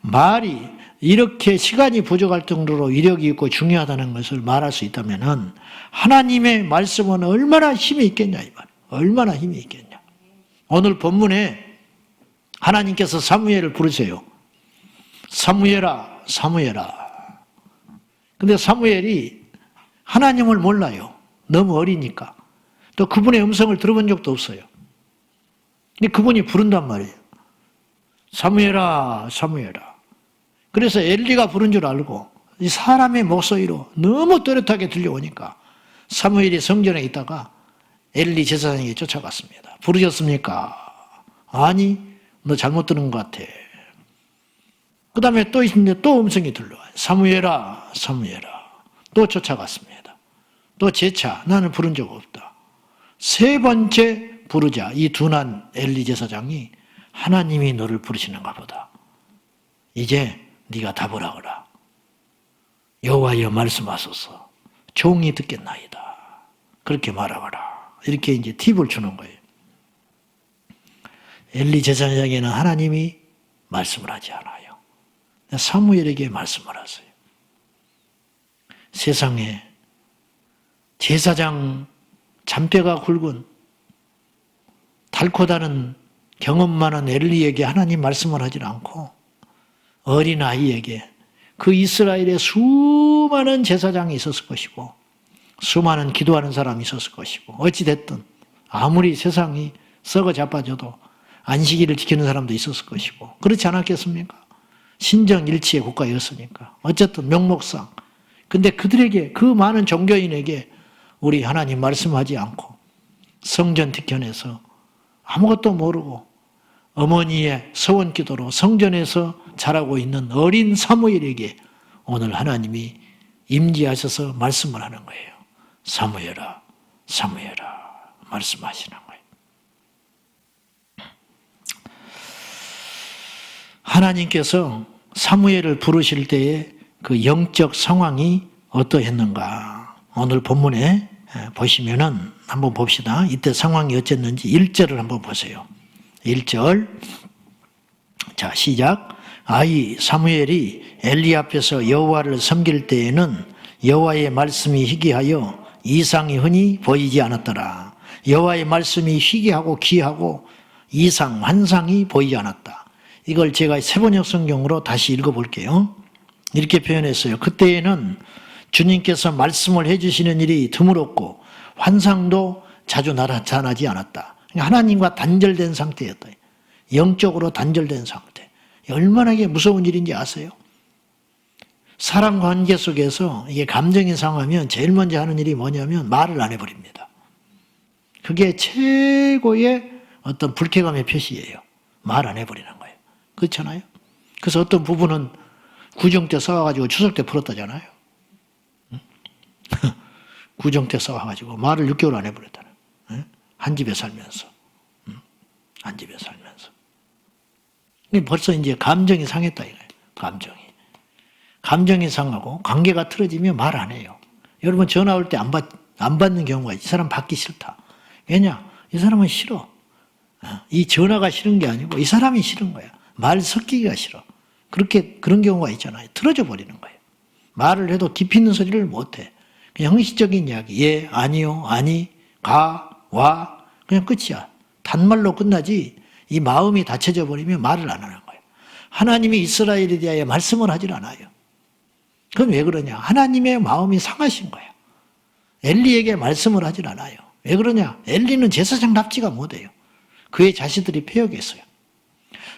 말이 이렇게 시간이 부족할 정도로 위력이 있고 중요하다는 것을 말할 수 있다면 하나님의 말씀은 얼마나 힘이 있겠냐 이 말이에요. 얼마나 힘이 있겠냐. 오늘 본문에 하나님께서 사무엘을 부르세요. 사무엘아, 사무엘아. 근데 사무엘이 하나님을 몰라요. 너무 어리니까. 또 그분의 음성을 들어본 적도 없어요. 근데 그분이 부른단 말이에요. 사무엘아, 사무엘아. 그래서 엘리가 부른 줄 알고 이 사람의 목소리로 너무 또렷하게 들려오니까 사무엘이 성전에 있다가 엘리 제사장에게 쫓아갔습니다. 부르셨습니까? 아니, 너 잘못 들은 것 같아. 그 다음에 또 있는데 또 음성이 들려와요. 사무엘아, 사무엘아. 또 쫓아갔습니다. 또 재차 나는 부른 적 없다. 세 번째 부르자 이 둔한 엘리 제사장이 하나님이 너를 부르시는가 보다. 이제 네가 답을 하거라. 여호와여 말씀하소서. 종이 듣겠나이다. 그렇게 말하거라. 이렇게 이제 팁을 주는 거예요. 엘리 제사장에게는 하나님이 말씀을 하지 않아요. 사무엘에게 말씀을 하세요. 세상에 제사장 잔뼈가 굵은 달코다는 경험 많은 엘리에게 하나님 말씀을 하지 않고 어린아이에게 그 이스라엘에 수많은 제사장이 있었을 것이고 수많은 기도하는 사람이 있었을 것이고 어찌됐든 아무리 세상이 썩어 자빠져도 안식일을 지키는 사람도 있었을 것이고 그렇지 않았겠습니까? 신정일치의 국가였으니까 어쨌든 명목상 근데 그들에게 그 많은 종교인에게 우리 하나님 말씀하지 않고 성전 뒤편에서 아무것도 모르고 어머니의 서원 기도로 성전에서 자라고 있는 어린 사무엘에게 오늘 하나님이 임재하셔서 말씀을 하는 거예요. 사무엘아, 사무엘아 말씀하시는 거예요. 하나님께서 사무엘을 부르실 때의 그 영적 상황이 어떠했는가? 오늘 본문에 보시면은 한번 봅시다. 이때 상황이 어땠는지 1절을 한번 보세요. 1절. 자, 시작. 아이 사무엘이 엘리 앞에서 여호와를 섬길 때에는 여호와의 말씀이 희귀하여 이상이 흔히 보이지 않았더라. 여호와의 말씀이 희귀하고 귀하고 이상, 환상이 보이지 않았다. 이걸 제가 세번역 성경으로 다시 읽어볼게요. 이렇게 표현했어요. 그때에는 주님께서 말씀을 해주시는 일이 드물었고 환상도 자주 나타나지 않았다. 하나님과 단절된 상태였다. 영적으로 단절된 상태. 얼마나 이게 무서운 일인지 아세요? 사람 관계 속에서 이게 감정이 상하면 제일 먼저 하는 일이 뭐냐면 말을 안 해버립니다. 그게 최고의 어떤 불쾌감의 표시예요. 말 안 해버리는 거예요. 그렇잖아요? 그래서 어떤 부부는 구정 때 싸워가지고 추석 때 풀었다잖아요. 구정 때 싸워가지고 말을 6개월 안 해버렸다는. 한 집에 살면서. 한 집에 살면서. 벌써 이제 감정이 상했다 이거예요. 감정이 상하고 관계가 틀어지면 말 안 해요. 여러분 전화 올 때 안 받는 경우가 이 사람 받기 싫다. 왜냐? 이 사람은 싫어. 이 전화가 싫은 게 아니고 이 사람이 싫은 거야. 말 섞기가 싫어. 그런 경우가 있잖아요. 틀어져 버리는 거예요. 말을 해도 깊이 있는 소리를 못 해. 그냥 형식적인 이야기. 예, 아니요, 아니, 가, 와. 그냥 끝이야. 단말로 끝나지 이 마음이 닫혀져 버리면 말을 안 하는 거예요. 하나님이 이스라엘에 대하여 말씀을 하질 않아요. 그건 왜 그러냐? 하나님의 마음이 상하신 거예요. 엘리에게 말씀을 하질 않아요. 왜 그러냐? 엘리는 제사장 납치가 못해요. 그의 자식들이 패역했어요.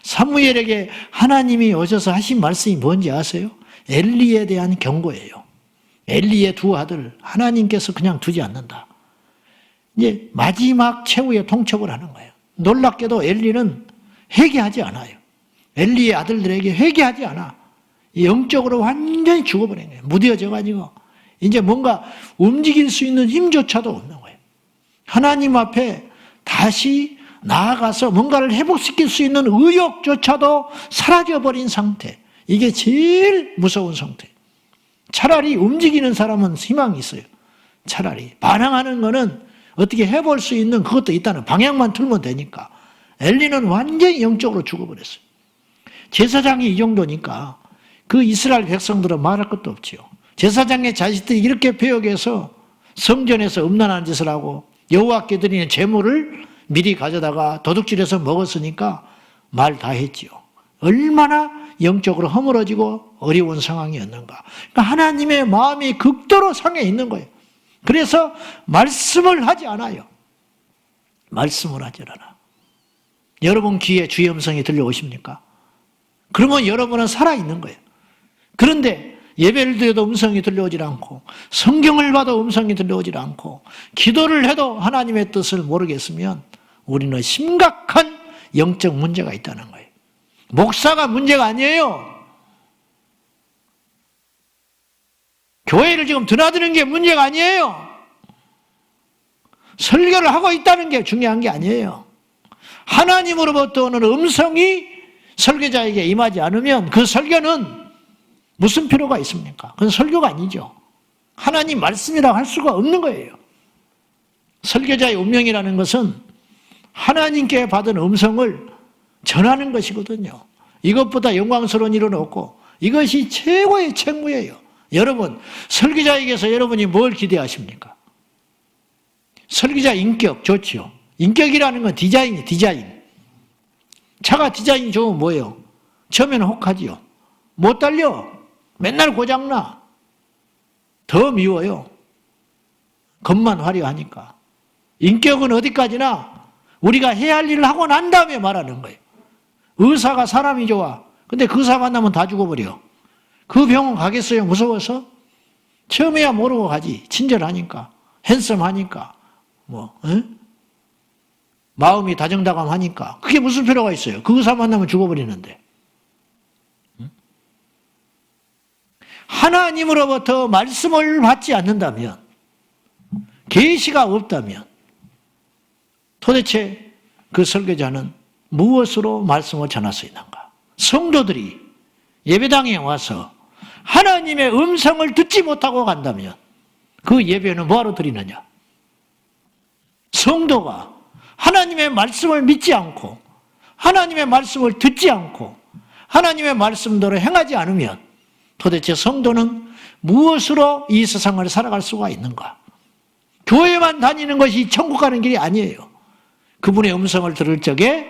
사무엘에게 하나님이 오셔서 하신 말씀이 뭔지 아세요? 엘리에 대한 경고예요. 엘리의 두 아들 하나님께서 그냥 두지 않는다. 이제 마지막 최후의 통첩을 하는 거예요. 놀랍게도 엘리는 회개하지 않아요. 엘리의 아들들에게 회개하지 않아. 영적으로 완전히 죽어버린 거예요. 무뎌져가지고 이제 뭔가 움직일 수 있는 힘조차도 없는 거예요. 하나님 앞에 다시 나아가서 뭔가를 회복시킬 수 있는 의욕조차도 사라져버린 상태. 이게 제일 무서운 상태. 차라리 움직이는 사람은 희망이 있어요. 차라리 반항하는 거는 어떻게 해볼 수 있는 그것도 있다는 방향만 틀면 되니까. 엘리는 완전히 영적으로 죽어버렸어요. 제사장이 이 정도니까 그 이스라엘 백성들은 말할 것도 없지요. 제사장의 자식들이 이렇게 배역해서 성전에서 음란한 짓을 하고 여호와께 드리는 제물을 미리 가져다가 도둑질해서 먹었으니까 말 다 했지요. 얼마나 영적으로 허물어지고 어려운 상황이었는가. 그러니까 하나님의 마음이 극도로 상해 있는 거예요. 그래서 말씀을 하지 않아요. 말씀을 하지 않아. 여러분 귀에 주의 음성이 들려오십니까? 그러면 여러분은 살아있는 거예요. 그런데 예배를 드려도 음성이 들려오질 않고 성경을 봐도 음성이 들려오질 않고 기도를 해도 하나님의 뜻을 모르겠으면 우리는 심각한 영적 문제가 있다는 거예요. 목사가 문제가 아니에요. 교회를 지금 드나드는 게 문제가 아니에요. 설교를 하고 있다는 게 중요한 게 아니에요. 하나님으로부터 오는 음성이 설교자에게 임하지 않으면 그 설교는 무슨 필요가 있습니까? 그건 설교가 아니죠. 하나님 말씀이라고 할 수가 없는 거예요. 설교자의 운명이라는 것은 하나님께 받은 음성을 전하는 것이거든요. 이것보다 영광스러운 일은 없고 이것이 최고의 책무예요. 여러분, 설교자에게서 여러분이 뭘 기대하십니까? 설교자 인격 좋지요. 인격이라는 건 디자인이에요. 디자인. 차가 디자인이 좋으면 뭐예요? 처음에는 혹하지요. 못 달려. 맨날 고장나. 더 미워요. 겉만 화려하니까. 인격은 어디까지나 우리가 해야 할 일을 하고 난 다음에 말하는 거예요. 의사가 사람이 좋아. 근데 그 의사 만나면 다 죽어버려. 그 병원 가겠어요? 무서워서? 처음에야 모르고 가지. 친절하니까. 핸섬하니까. 마음이 다정다감하니까. 그게 무슨 필요가 있어요? 그 의사 만나면 죽어버리는데. 하나님으로부터 말씀을 받지 않는다면, 계시가 없다면 도대체 그 설교자는 무엇으로 말씀을 전할 수 있는가? 성도들이 예배당에 와서 하나님의 음성을 듣지 못하고 간다면 그 예배는 뭐하러 드리느냐? 성도가 하나님의 말씀을 믿지 않고 하나님의 말씀을 듣지 않고 하나님의 말씀대로 행하지 않으면 도대체 성도는 무엇으로 이 세상을 살아갈 수가 있는가? 교회만 다니는 것이 천국 가는 길이 아니에요. 그분의 음성을 들을 적에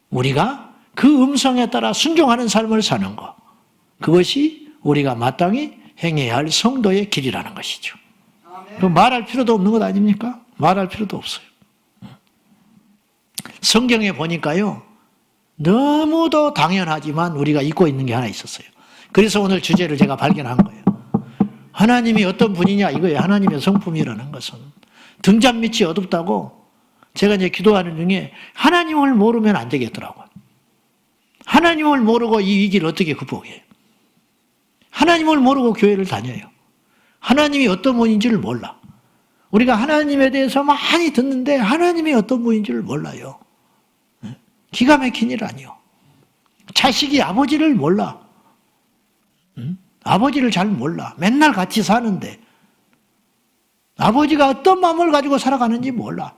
우리가 그 음성에 따라 순종하는 삶을 사는 것, 그것이 우리가 마땅히 행해야 할 성도의 길이라는 것이죠. 그럼 말할 필요도 없는 것 아닙니까? 말할 필요도 없어요. 성경에 보니까요, 너무도 당연하지만 우리가 잊고 있는 게 하나 있었어요. 그래서 오늘 주제를 제가 발견한 거예요. 하나님이 어떤 분이냐 이거예요. 하나님의 성품이라는 것은. 등잔 밑이 어둡다고 제가 이제 기도하는 중에 하나님을 모르면 안 되겠더라고요. 하나님을 모르고 이 위기를 어떻게 극복해요? 하나님을 모르고 교회를 다녀요. 하나님이 어떤 분인지를 몰라. 우리가 하나님에 대해서 많이 듣는데 하나님이 어떤 분인지를 몰라요. 기가 막힌 일 아니요. 자식이 아버지를 몰라. 아버지를 잘 몰라. 맨날 같이 사는데 아버지가 어떤 마음을 가지고 살아가는지 몰라.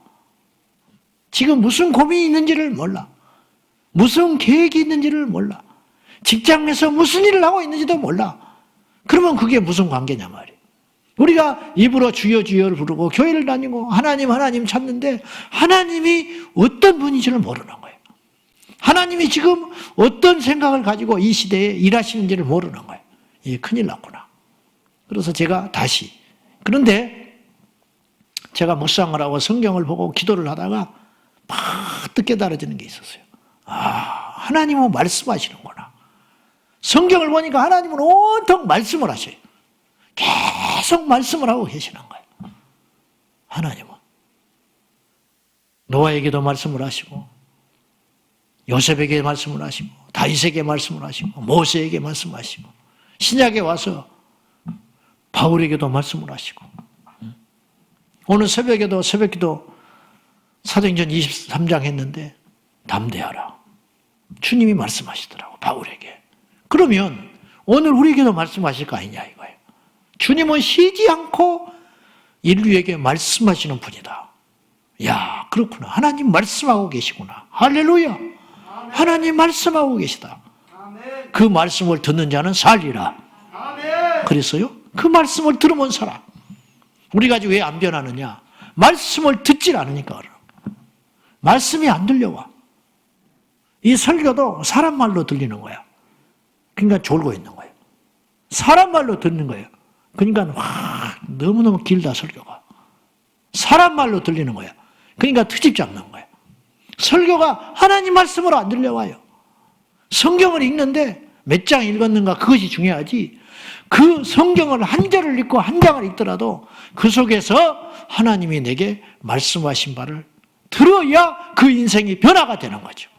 지금 무슨 고민이 있는지를 몰라. 무슨 계획이 있는지를 몰라. 직장에서 무슨 일을 하고 있는지도 몰라. 그러면 그게 무슨 관계냐 말이에요. 우리가 입으로 주여 주여를 부르고 교회를 다니고 하나님 하나님 찾는데 하나님이 어떤 분인지를 모르는 거예요. 하나님이 지금 어떤 생각을 가지고 이 시대에 일하시는지를 모르는 거예요. 이게 큰일 났구나. 그래서 제가 다시, 그런데 제가 묵상을 하고 성경을 보고 기도를 하다가 팍 깨달아지는 게 있었어요. 하나님은 말씀하시는구나. 성경을 보니까 하나님은 온통 말씀을 하셔요. 계속 말씀을 하고 계시는 거예요. 하나님은. 노아에게도 말씀을 하시고, 요셉에게 말씀을 하시고, 다윗에게 말씀을 하시고, 모세에게 말씀하시고, 신약에 와서 바울에게도 말씀을 하시고, 오늘 새벽에도 새벽기도 사도행전 23장 했는데 담대하라. 주님이 말씀하시더라고, 바울에게. 그러면 오늘 우리에게도 말씀하실 거 아니냐 이거예요. 주님은 쉬지 않고 인류에게 말씀하시는 분이다. 야, 그렇구나. 하나님 말씀하고 계시구나. 할렐루야. 하나님 말씀하고 계시다. 그 말씀을 듣는 자는 살리라. 그랬어요? 그 말씀을 들으면 살아. 우리가 왜 안 변하느냐? 말씀을 듣질 않으니까 그래요. 말씀이 안 들려와. 이 설교도 사람 말로 들리는 거야. 그러니까 졸고 있는 거예요. 사람 말로 듣는 거예요. 그러니까 너무너무 길다 설교가. 사람 말로 들리는 거야. 그러니까 트집 잡는 거예요. 설교가 하나님 말씀으로 안 들려와요. 성경을 읽는데 몇 장 읽었는가 그것이 중요하지. 그 성경을 한 절을 읽고 한 장을 읽더라도 그 속에서 하나님이 내게 말씀하신 바를 들어야 그 인생이 변화가 되는 거죠.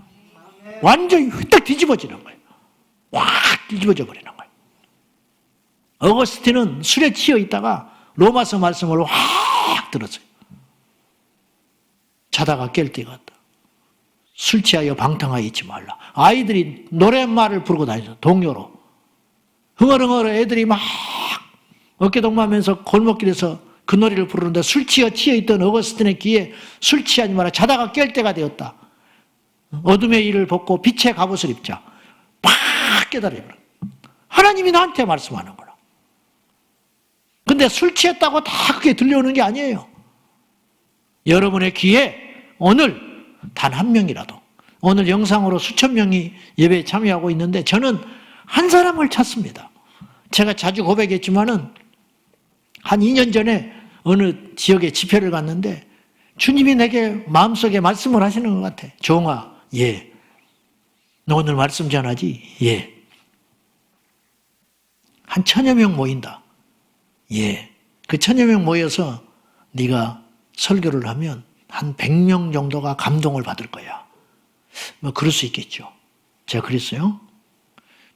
완전히 휘딱 뒤집어지는 거예요. 확 뒤집어져 버리는 거예요. 어거스틴은 술에 취해 있다가 로마서 말씀을 확 들었어요. 자다가 깰 때가 왔다. 술 취하여 방탕하여 있지 말라. 아이들이 노랫말을 부르고 다니죠. 동요로. 흥얼흥얼 애들이 막 어깨동무하면서 골목길에서 그 노래를 부르는데 술 취해 있던 어거스틴의 귀에 술 취하지 마라. 자다가 깰 때가 되었다. 어둠의 일을 벗고 빛의 갑옷을 입자. 팍 깨달으면 하나님이 나한테 말씀하는구나. 근데 술 취했다고 다 그게 들려오는 게 아니에요. 여러분의 귀에 오늘 단 한 명이라도, 오늘 영상으로 수천 명이 예배에 참여하고 있는데 저는 한 사람을 찾습니다. 제가 자주 고백했지만은 한 2년 전에 어느 지역에 집회를 갔는데 주님이 내게 마음속에 말씀을 하시는 것 같아. 종아, 예. 너 오늘 말씀 전하지? 예. 한 1000여 명 모인다. 예. 그 1000여 명 모여서 네가 설교를 하면 한 100명 정도가 감동을 받을 거야. 뭐 그럴 수 있겠죠. 제가 그랬어요.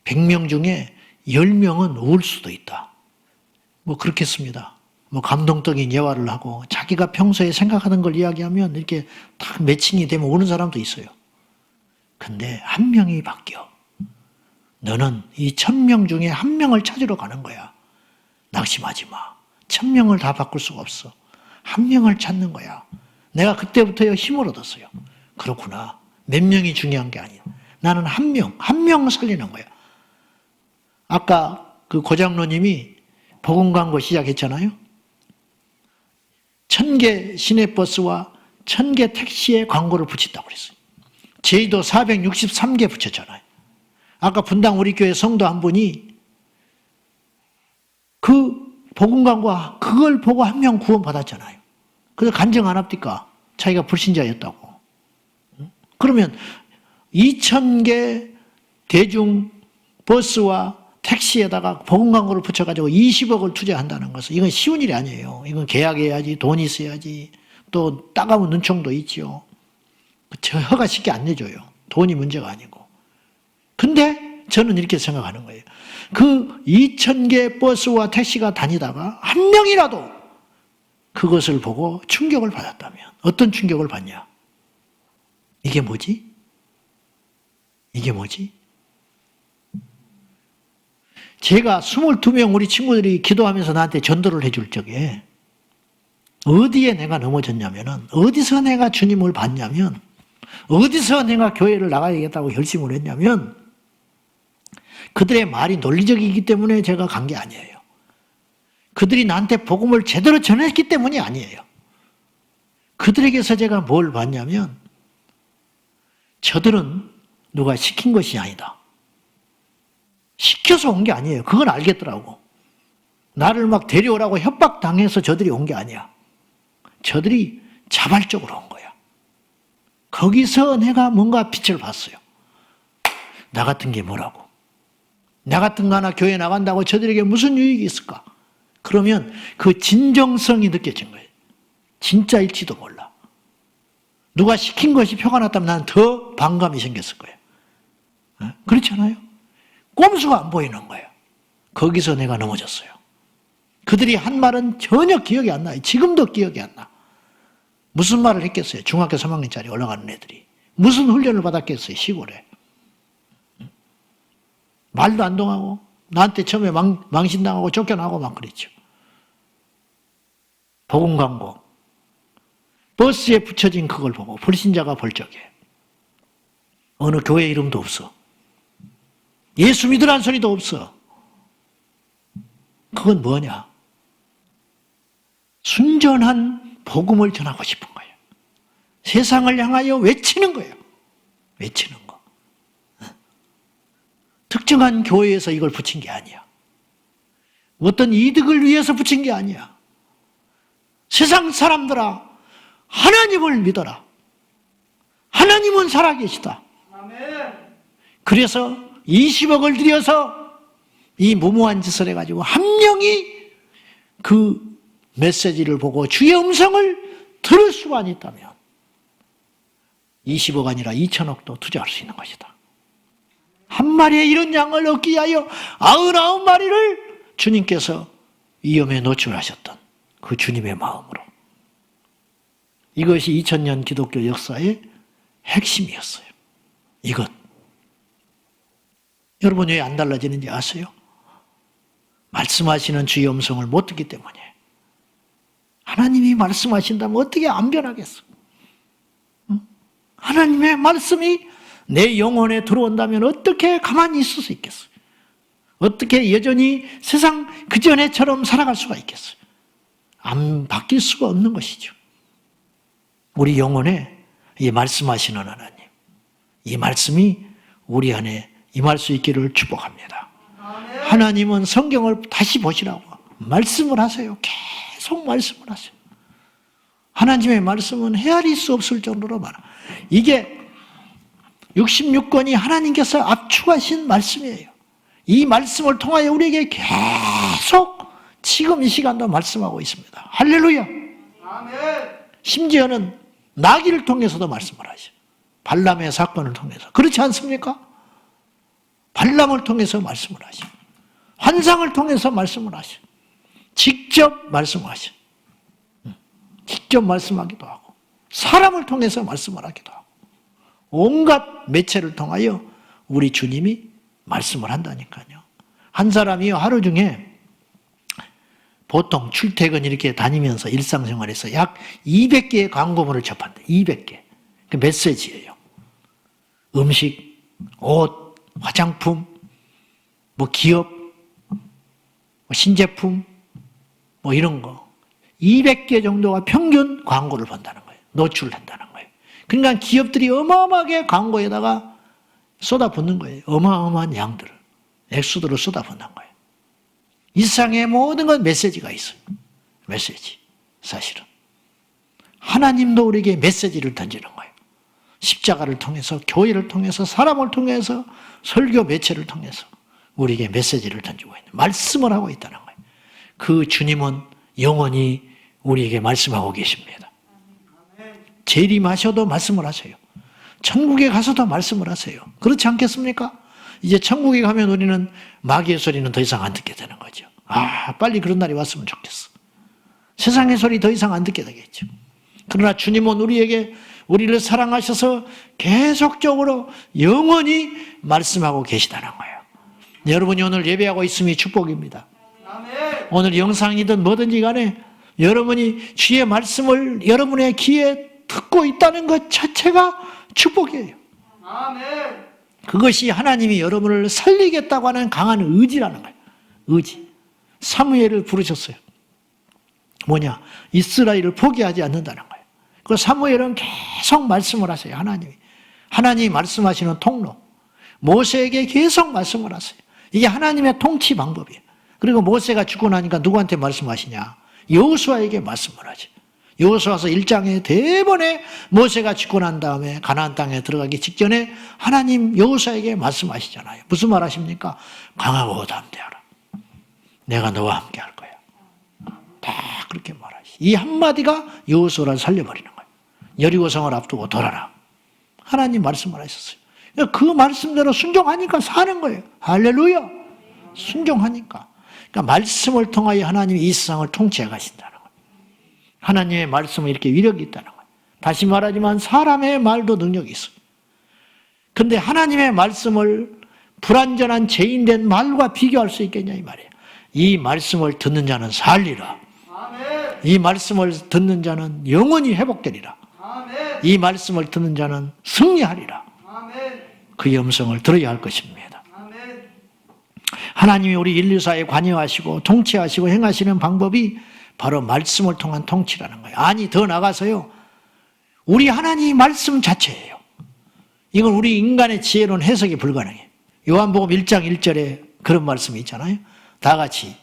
100명 중에 10명은 울 수도 있다. 뭐 그렇겠습니다. 뭐 감동적인 예화를 하고 자기가 평소에 생각하는 걸 이야기하면 이렇게 딱 매칭이 되면 우는 사람도 있어요. 근데 한 명이 바뀌어. 너는 이 1000명 중에 한 명을 찾으러 가는 거야. 낙심하지 마. 1000명을 다 바꿀 수가 없어. 한 명을 찾는 거야. 내가 그때부터 힘을 얻었어요. 그렇구나. 몇 명이 중요한 게 아니야. 나는 한 명 살리는 거야. 아까 그 고장로님이 복음 광고 시작했잖아요. 1000개 시내버스와 1000개 택시에 광고를 붙였다고 그랬어요. 제주도 463개 붙였잖아요. 아까 분당 우리 교회 성도 한 분이 그 복음 광고 그걸 보고 한 명 구원 받았잖아요. 그래서 간증 안 합니까? 자기가 불신자였다고. 그러면 2000개 대중 버스와 택시에다가 복음 광고를 붙여가지고 20억을 투자한다는 것은 이건 쉬운 일이 아니에요. 이건 계약해야지, 돈이 있어야지, 또 따가운 눈총도 있지요. 저 허가 쉽게 안 내줘요. 돈이 문제가 아니고. 근데 저는 이렇게 생각하는 거예요. 그 2000개 버스와 택시가 다니다가 한 명이라도 그것을 보고 충격을 받았다면 어떤 충격을 받냐? 이게 뭐지? 이게 뭐지? 제가 22명 우리 친구들이 기도하면서 나한테 전도를 해줄 적에 어디에 내가 넘어졌냐면은 어디서 내가 주님을 봤냐면 어디서 내가 교회를 나가야겠다고 결심을 했냐면 그들의 말이 논리적이기 때문에 제가 간 게 아니에요. 그들이 나한테 복음을 제대로 전했기 때문이 아니에요. 그들에게서 제가 뭘 봤냐면 저들은 누가 시킨 것이 아니다. 시켜서 온 게 아니에요. 그건 알겠더라고. 나를 막 데려오라고 협박당해서 저들이 온 게 아니야. 저들이 자발적으로 온 거야. 거기서 내가 뭔가 빛을 봤어요. 나 같은 게 뭐라고? 나 같은 거 하나 교회 나간다고 저들에게 무슨 유익이 있을까? 그러면 그 진정성이 느껴진 거예요. 진짜일지도 몰라. 누가 시킨 것이 표가 났다면 나는 더 반감이 생겼을 거예요. 그렇잖아요? 꼼수가 안 보이는 거예요. 거기서 내가 넘어졌어요. 그들이 한 말은 전혀 기억이 안 나요. 지금도 기억이 안 나. 무슨 말을 했겠어요? 중학교 3학년짜리 올라가는 애들이. 무슨 훈련을 받았겠어요? 시골에. 말도 안 통하고 나한테 처음에 망신당하고 쫓겨나고 막 그랬죠. 복음 광고. 버스에 붙여진 그걸 보고 불신자가 벌쩍해. 어느 교회 이름도 없어. 예수 믿으라는 소리도 없어. 그건 뭐냐? 순전한 복음을 전하고 싶은 거예요. 세상을 향하여 외치는 거예요. 외치는 거. 특정한 교회에서 이걸 붙인 게 아니야. 어떤 이득을 위해서 붙인 게 아니야. 세상 사람들아, 하나님을 믿어라. 하나님은 살아계시다. 그래서 20억을 들여서 이 무모한 짓을 해가지고 한 명이 그 메시지를 보고 주의 음성을 들을 수만 있다면 20억 아니라 2천억도 투자할 수 있는 것이다. 한 마리의 이런 양을 얻기 위하여 99마리를 주님께서 위험에 노출하셨던 그 주님의 마음으로. 이것이 2000년 기독교 역사의 핵심이었어요. 이것. 여러분 왜 안 달라지는지 아세요? 말씀하시는 주의 음성을 못 듣기 때문에. 하나님이 말씀하신다면 어떻게 안 변하겠어? 하나님의 말씀이 내 영혼에 들어온다면 어떻게 가만히 있을 수 있겠어요? 어떻게 여전히 세상 그전에처럼 살아갈 수가 있겠어요? 안 바뀔 수가 없는 것이죠. 우리 영혼에 이 말씀하시는 하나님, 이 말씀이 우리 안에 임할 수 있기를 축복합니다. 하나님은 성경을 다시 보시라고 말씀을 하세요. 계속 말씀을 하세요. 하나님의 말씀은 헤아릴 수 없을 정도로 많아. 이게 66권이 하나님께서 압축하신 말씀이에요. 이 말씀을 통하여 우리에게 계속 지금 이 시간도 말씀하고 있습니다. 할렐루야. 심지어는 나귀를 통해서도 말씀을 하셔. 발람의 사건을 통해서. 그렇지 않습니까? 발람을 통해서 말씀을 하셔. 환상을 통해서 말씀을 하셔. 직접 말씀하셔. 직접 말씀하기도 하고 사람을 통해서 말씀을 하기도 하고 온갖 매체를 통하여 우리 주님이 말씀을 한다니까요. 한 사람이 하루 중에 보통 출퇴근 이렇게 다니면서 일상생활에서 약 200개의 광고문을 접한다. 200개. 그 메시지예요. 음식, 옷, 화장품, 뭐 기업, 뭐 신제품, 뭐 이런 거. 200개 정도가 평균 광고를 본다는 거예요. 노출한다는 거예요. 그러니까 기업들이 어마어마하게 광고에다가 쏟아붓는 거예요. 어마어마한 양들을, 액수들을 쏟아붓는 거예요. 이 세상의 모든 건 메시지가 있어요. 메시지. 사실은. 하나님도 우리에게 메시지를 던지는 거예요. 십자가를 통해서, 교회를 통해서, 사람을 통해서, 설교 매체를 통해서 우리에게 메시지를 던지고 있는, 말씀을 하고 있다는 거예요. 그 주님은 영원히 우리에게 말씀하고 계십니다. 재림하셔도 말씀을 하세요. 천국에 가서도 말씀을 하세요. 그렇지 않겠습니까? 이제 천국에 가면 우리는 마귀의 소리는 더 이상 안 듣게 되는 거죠. 아, 빨리 그런 날이 왔으면 좋겠어. 세상의 소리 더 이상 안 듣게 되겠죠. 그러나 주님은 우리를 사랑하셔서 계속적으로 영원히 말씀하고 계시다는 거예요. 여러분이 오늘 예배하고 있음이 축복입니다. 오늘 영상이든 뭐든지 간에 여러분이 주의 말씀을 여러분의 귀에 듣고 있다는 것 자체가 축복이에요. 그것이 하나님이 여러분을 살리겠다고 하는 강한 의지라는 거예요. 의지. 사무엘을 부르셨어요. 뭐냐? 이스라엘을 포기하지 않는다는 거예요. 그 사무엘은 계속 말씀을 하세요. 하나님이 말씀하시는 통로. 모세에게 계속 말씀을 하세요. 이게 하나님의 통치 방법이에요. 그리고 모세가 죽고 나니까 누구한테 말씀하시냐? 여호수아에게 말씀을 하죠. 여호수아서 1장에 대번에 모세가 죽고 난 다음에 가나안 땅에 들어가기 직전에 하나님 여호수아에게 말씀하시잖아요. 무슨 말 하십니까? 강하고 담대하라. 내가 너와 함께 할 거야. 다 그렇게 말하시. 이 한마디가 여호수아를 살려버리는 거예요. 여리고성을 앞두고 돌아라. 하나님 말씀을 하셨어요. 그 말씀대로 순종하니까 사는 거예요. 할렐루야. 순종하니까. 그러니까 말씀을 통하여 하나님이 이 세상을 통치해 가신다는 거예요. 하나님의 말씀은 이렇게 위력이 있다는 거예요. 다시 말하지만 사람의 말도 능력이 있어요. 그런데 하나님의 말씀을 불완전한 죄인된 말과 비교할 수 있겠냐 이 말이에요. 이 말씀을 듣는 자는 살리라. 이 말씀을 듣는 자는 영원히 회복되리라. 이 말씀을 듣는 자는 승리하리라. 그의 음성을 들어야 할 것입니다. 하나님이 우리 인류사에 관여하시고 통치하시고 행하시는 방법이 바로 말씀을 통한 통치라는 거예요. 아니 더 나가서요. 우리 하나님이 말씀 자체예요. 이건 우리 인간의 지혜로는 해석이 불가능해요. 요한복음 1장 1절에 그런 말씀이 있잖아요. 다 같이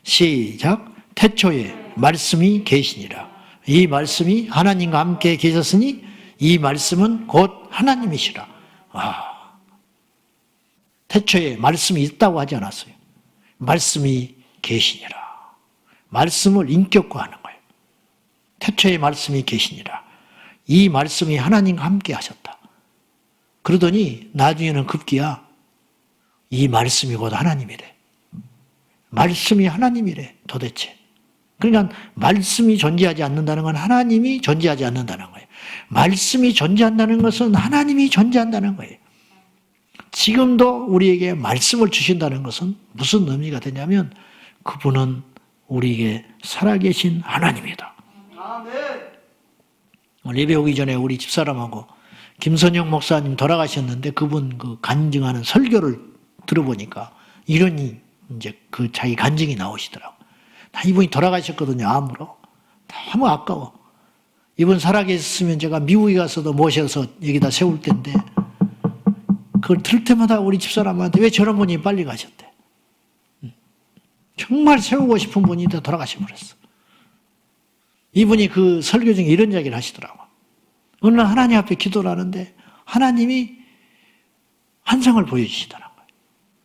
시작. 태초에 말씀이 계시니라. 이 말씀이 하나님과 함께 계셨으니 이 말씀은 곧 하나님이시라. 태초에 말씀이 있다고 하지 않았어요. 말씀이 계시니라. 말씀을 인격화하는 거예요. 태초에 말씀이 계시니라. 이 말씀이 하나님과 함께 하셨다. 그러더니 나중에는 급기야 이 말씀이 곧 하나님이래. 말씀이 하나님이래 도대체. 그러니까 말씀이 존재하지 않는다는 건 하나님이 존재하지 않는다는 거예요. 말씀이 존재한다는 것은 하나님이 존재한다는 거예요. 지금도 우리에게 말씀을 주신다는 것은 무슨 의미가 되냐면 그분은 우리에게 살아계신 하나님이다. 예배 오기 전에 우리 집사람하고 김선영 목사님 돌아가셨는데 그분 그 간증하는 설교를 들어보니까 이런 이제 그 자기 간증이 나오시더라고. 이분이 돌아가셨거든요. 암으로. 너무 아까워. 이분 살아계셨으면 제가 미국에 가서도 모셔서 여기다 세울 텐데 그걸 들을 때마다 우리 집사람한테 왜 저런 분이 빨리 가셨대. 정말 세우고 싶은 분인데 돌아가셔버렸어. 이분이 그 설교 중에 이런 이야기를 하시더라고. 어느 날 하나님 앞에 기도를 하는데 하나님이 환상을 보여주시더라고요.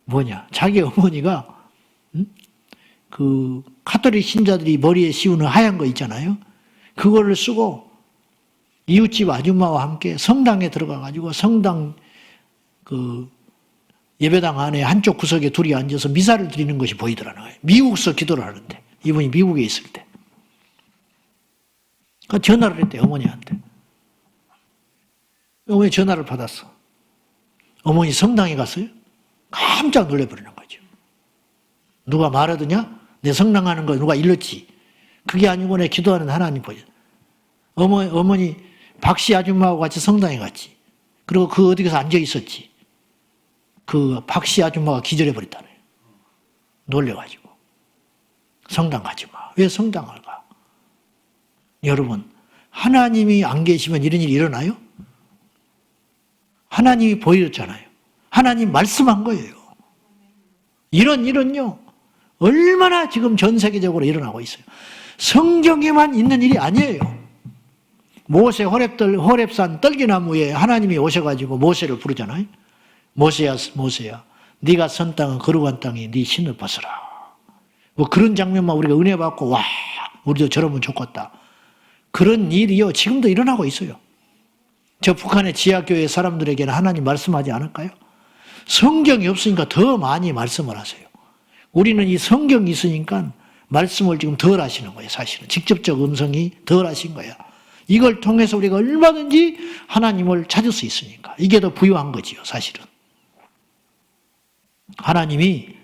뭐냐? 자기 어머니가 그 카톨릭 신자들이 머리에 씌우는 하얀 거 있잖아요. 그거를 쓰고 이웃집 아줌마와 함께 성당에 들어가가지고 성당 그 예배당 안에 한쪽 구석에 둘이 앉아서 미사를 드리는 것이 보이더라는 거예요. 미국서 기도를 하는데 이분이 미국에 있을 때. 그 전화를 했대 어머니한테. 어머니 전화를 받았어. 어머니 성당에 갔어요? 깜짝 놀래버리는 거죠. 누가 말하더냐? 내 성당 가는 거 누가 일렀지? 그게 아니고 내 기도하는 하나님 보여. 어머니 박씨 아줌마하고 같이 성당에 갔지. 그리고 그 어디서 앉아 있었지. 그 박씨 아줌마가 기절해버렸다네. 놀래가지고. 성당 가지 마. 왜 성당을 가? 여러분, 하나님이 안 계시면 이런 일이 일어나요? 하나님이 보여줬잖아요. 하나님 말씀한 거예요. 이런 일은요, 얼마나 지금 전 세계적으로 일어나고 있어요. 성경에만 있는 일이 아니에요. 모세 호렙산 떨기나무에 하나님이 오셔가지고 모세를 부르잖아요. 모세야, 모세야, 네가 선 땅은 거룩한 땅이 네 신을 벗어라. 뭐 그런 장면만 우리가 은혜 받고 와, 우리도 저러면 좋겠다. 그런 일이요 지금도 일어나고 있어요. 저 북한의 지하교회 사람들에게는 하나님 말씀하지 않을까요? 성경이 없으니까 더 많이 말씀을 하세요. 우리는 이 성경이 있으니까 말씀을 지금 덜 하시는 거예요. 사실은 직접적 음성이 덜 하신 거야. 이걸 통해서 우리가 얼마든지 하나님을 찾을 수 있으니까 이게 더 부유한 거지요. 사실은 하나님이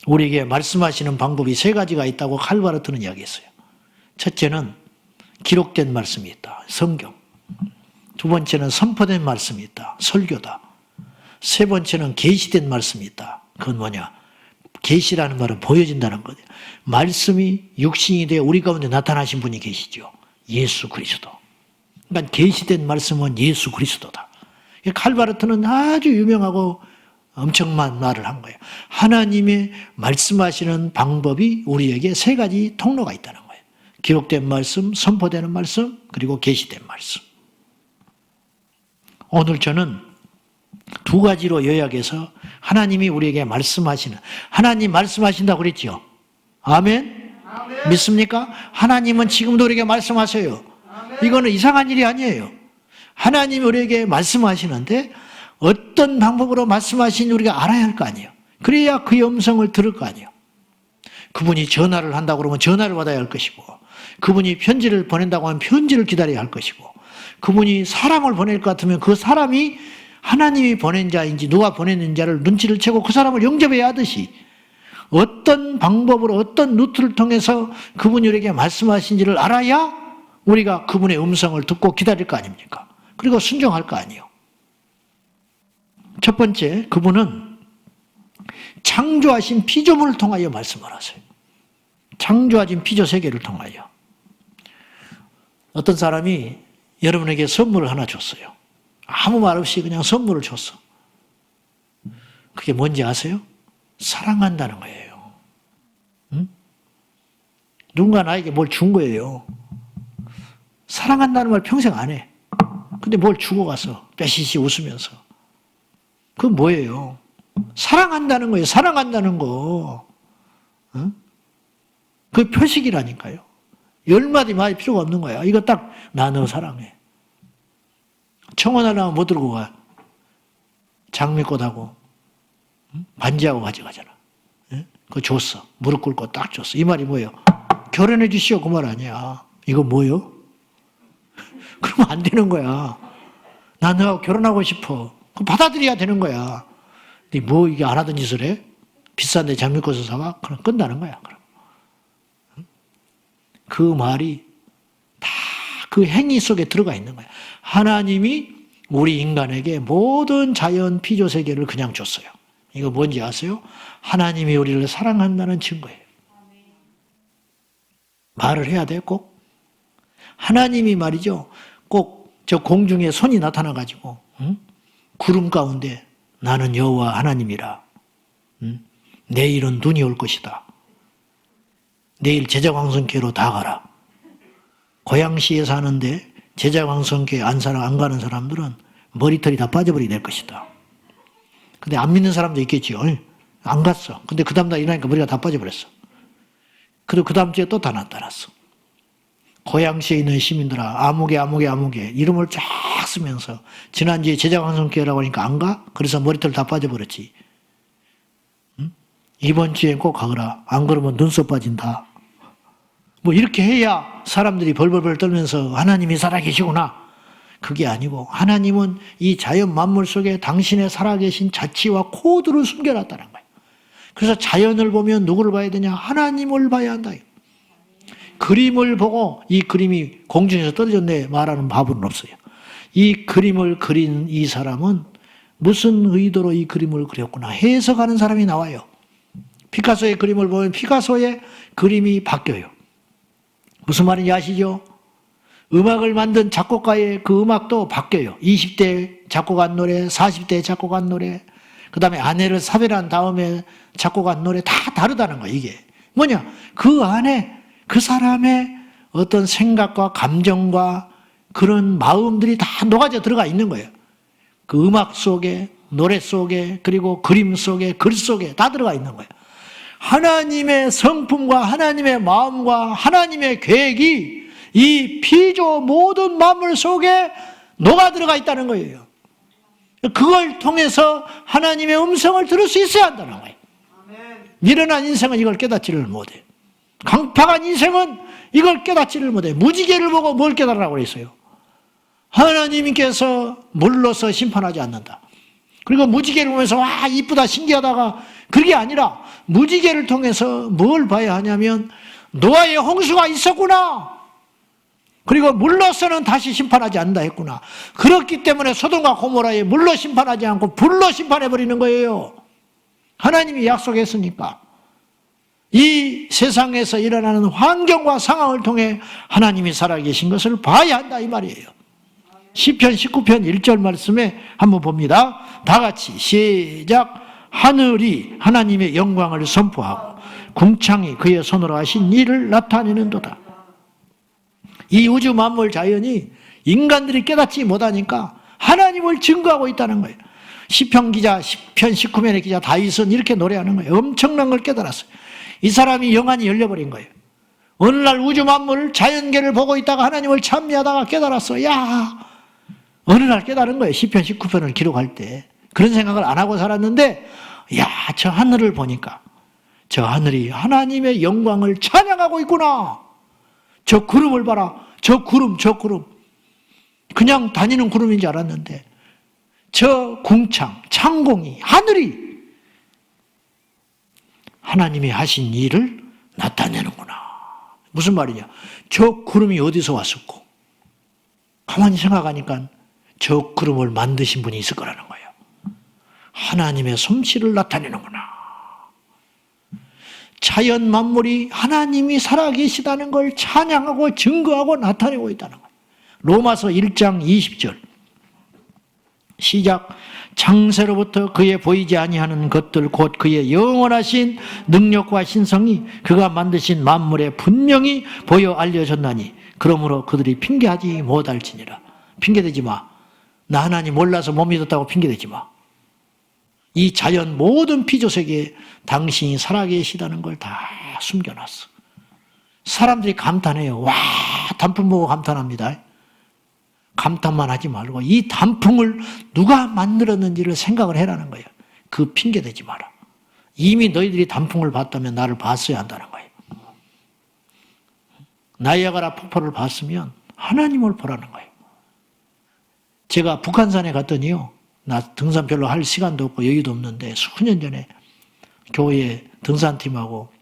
우리에게 말씀하시는 방법이 세 가지가 있다고 칼바르트는 이야기했어요. 첫째는 기록된 말씀이 있다. 성경. 두 번째는 선포된 말씀이 있다. 설교다. 세 번째는 계시된 말씀이 있다. 그건 뭐냐? 계시라는 말은 보여진다는 거예요. 말씀이 육신이 되어 우리 가운데 나타나신 분이 계시죠. 예수 그리스도. 그러니까 계시된 말씀은 예수 그리스도다. 칼바르트는 아주 유명하고 엄청난 말을 한 거예요. 하나님의 말씀하시는 방법이 우리에게 세 가지 통로가 있다는 거예요. 기록된 말씀, 선포되는 말씀, 그리고 계시된 말씀. 오늘 저는 두 가지로 요약해서 하나님이 우리에게 말씀하시는, 하나님 말씀하신다고 그랬죠? 아멘? 믿습니까? 하나님은 지금도 우리에게 말씀하세요. 이거는 이상한 일이 아니에요. 하나님이 우리에게 말씀하시는데 어떤 방법으로 말씀하시는지 우리가 알아야 할 거 아니에요. 그래야 그의 음성을 들을 거 아니에요. 그분이 전화를 한다고 그러면 전화를 받아야 할 것이고, 그분이 편지를 보낸다고 하면 편지를 기다려야 할 것이고, 그분이 사람을 보낼 것 같으면 그 사람이 하나님이 보낸 자인지 누가 보냈는 자를 눈치를 채고 그 사람을 영접해야 하듯이 어떤 방법으로 어떤 루트를 통해서 그분이 우리에게 말씀하신지를 알아야 우리가 그분의 음성을 듣고 기다릴 거 아닙니까? 그리고 순종할 거 아니에요. 첫 번째, 그분은 창조하신 피조물을 통하여 말씀을 하세요. 창조하신 피조 세계를 통하여. 어떤 사람이 여러분에게 선물을 하나 줬어요. 아무 말 없이 그냥 선물을 줬어. 그게 뭔지 아세요? 사랑한다는 거예요. 응? 누군가 나에게 뭘 준 거예요. 사랑한다는 말 평생 안 해. 근데 뭘 주고 가서 뼈시시 웃으면서. 그건 뭐예요? 사랑한다는 거예요. 사랑한다는 거. 응? 그 표식이라니까요. 열 마디 말할 필요가 없는 거야. 이거 딱 나 너 사랑해. 청혼하려면 뭐 들고 가? 장미꽃하고 반지하고 가져가잖아. 그거 줬어. 무릎 꿇고 딱 줬어. 이 말이 뭐예요? 결혼해 주시오 그 말 아니야. 이거 뭐예요? 그러면 안 되는 거야. 나 너하고 결혼하고 싶어. 그럼 받아들여야 되는 거야. 근데 뭐 이게 안 하던 짓을 해? 비싼데 장미꽃을 사와? 그럼 끝나는 거야. 그럼. 그 말이 다 그 행위 속에 들어가 있는 거야. 하나님이 우리 인간에게 모든 자연 피조 세계를 그냥 줬어요. 이거 뭔지 아세요? 하나님이 우리를 사랑한다는 증거예요. 말을 해야 돼요, 꼭. 하나님이 말이죠. 꼭 저 공중에 손이 나타나가지고 구름 가운데 나는 여호와 하나님이라. 내일은 눈이 올 것이다. 내일 제자광성교로 다 가라. 고양시에 사는데 제자광성교에 안 가는 사람들은 머리털이 다 빠져버리게 될 것이다. 근데 안 믿는 사람도 있겠지요. 안 갔어. 근데 그 다음날 일어나니까 머리가 다 빠져버렸어. 그리고 그 다음 주에 또 다 나타났어. 고양시에 있는 시민들아, 아무개 이름을 쫙 쓰면서 지난주에 제자광성교회라고 하니까 안 가? 그래서 머리털 다 빠져버렸지. 이번 주엔 꼭 가거라. 안 그러면 눈썹 빠진다. 뭐 이렇게 해야 사람들이 벌벌벌 떨면서 하나님이 살아계시구나. 그게 아니고 하나님은 이 자연 만물 속에 당신의 살아계신 자치와 코드를 숨겨놨다는 거예요. 그래서 자연을 보면 누구를 봐야 되냐? 하나님을 봐야 한다. 그림을 보고 이 그림이 공중에서 떨어졌네 말하는 바보는 없어요. 이 그림을 그린 이 사람은 무슨 의도로 이 그림을 그렸구나 해석하는 사람이 나와요. 피카소의 그림을 보면 피카소의 그림이 바뀌어요. 무슨 말인지 아시죠? 음악을 만든 작곡가의 그 음악도 바뀌어요. 20대 작곡한 노래, 40대 작곡한 노래, 그 다음에 아내를 사별한 다음에 작곡한 노래 다 다르다는 거예요. 이게 뭐냐? 그 안에 그 사람의 어떤 생각과 감정과 그런 마음들이 다 녹아져 들어가 있는 거예요. 그 음악 속에, 노래 속에, 그리고 그림 속에, 글 속에 다 들어가 있는 거예요. 하나님의 성품과 하나님의 마음과 하나님의 계획이 이 피조 모든 만물 속에 녹아 들어가 있다는 거예요. 그걸 통해서 하나님의 음성을 들을 수 있어야 한다는 거예요. 미련한 인생은 이걸 깨닫지를 못해요. 강팍한 인생은 이걸 깨닫지를 못해요. 무지개를 보고 뭘 깨달으라고 그랬어요? 하나님께서 물러서 심판하지 않는다. 그리고 무지개를 보면서 와 이쁘다 신기하다가 그게 아니라 무지개를 통해서 뭘 봐야 하냐면 노아의 홍수가 있었구나. 그리고 물러서는 다시 심판하지 않는다 했구나. 그렇기 때문에 소돔과 고모라에 물로 심판하지 않고 불로 심판해버리는 거예요. 하나님이 약속했으니까. 이 세상에서 일어나는 환경과 상황을 통해 하나님이 살아계신 것을 봐야 한다 이 말이에요. 시편 19편 1절 말씀에 한번 봅니다. 다 같이 시작. 하늘이 하나님의 영광을 선포하고 궁창이 그의 손으로 하신 일을 나타내는도다. 이 우주 만물 자연이 인간들이 깨닫지 못하니까 하나님을 증거하고 있다는 거예요. 시편 기자, 시편 19편의 기자 다윗은 이렇게 노래하는 거예요. 엄청난 걸 깨달았어요. 이 사람이 영안이 열려버린 거예요. 어느 날 우주 만물 자연계를 보고 있다가 하나님을 찬미하다가 깨달았어. 야, 어느 날 깨달은 거예요. 시편 19편을 기록할 때. 그런 생각을 안 하고 살았는데, 야, 저 하늘을 보니까 저 하늘이 하나님의 영광을 찬양하고 있구나. 저 구름을 봐라. 저 구름. 그냥 다니는 구름인 줄 알았는데 저 궁창, 창공이, 하늘이 하나님이 하신 일을 나타내는구나. 무슨 말이냐? 저 구름이 어디서 왔었고, 가만히 생각하니까 저 구름을 만드신 분이 있을 거라는 거예요. 하나님의 솜씨를 나타내는구나. 자연 만물이 하나님이 살아계시다는 걸 찬양하고 증거하고 나타내고 있다는 거예요. 로마서 1장 20절 시작. 창세로부터 그의 보이지 아니하는 것들 곧 그의 영원하신 능력과 신성이 그가 만드신 만물에 분명히 보여 알려졌나니 그러므로 그들이 핑계하지 못할지니라. 핑계대지 마. 나 하나님 몰라서 못 믿었다고 핑계대지 마. 이 자연 모든 피조세계에 당신이 살아계시다는 걸 다 숨겨놨어. 사람들이 감탄해요. 와, 단풍 보고 감탄합니다. 감탄만 하지 말고 이 단풍을 누가 만들었는지를 생각을 해라는 거예요. 그 핑계 대지 마라. 이미 너희들이 단풍을 봤다면 나를 봤어야 한다는 거예요. 나이아가라 폭포를 봤으면 하나님을 보라는 거예요. 제가 북한산에 갔더니요, 나 등산 별로 할 시간도 없고 여유도 없는데 수년 전에 교회 등산팀하고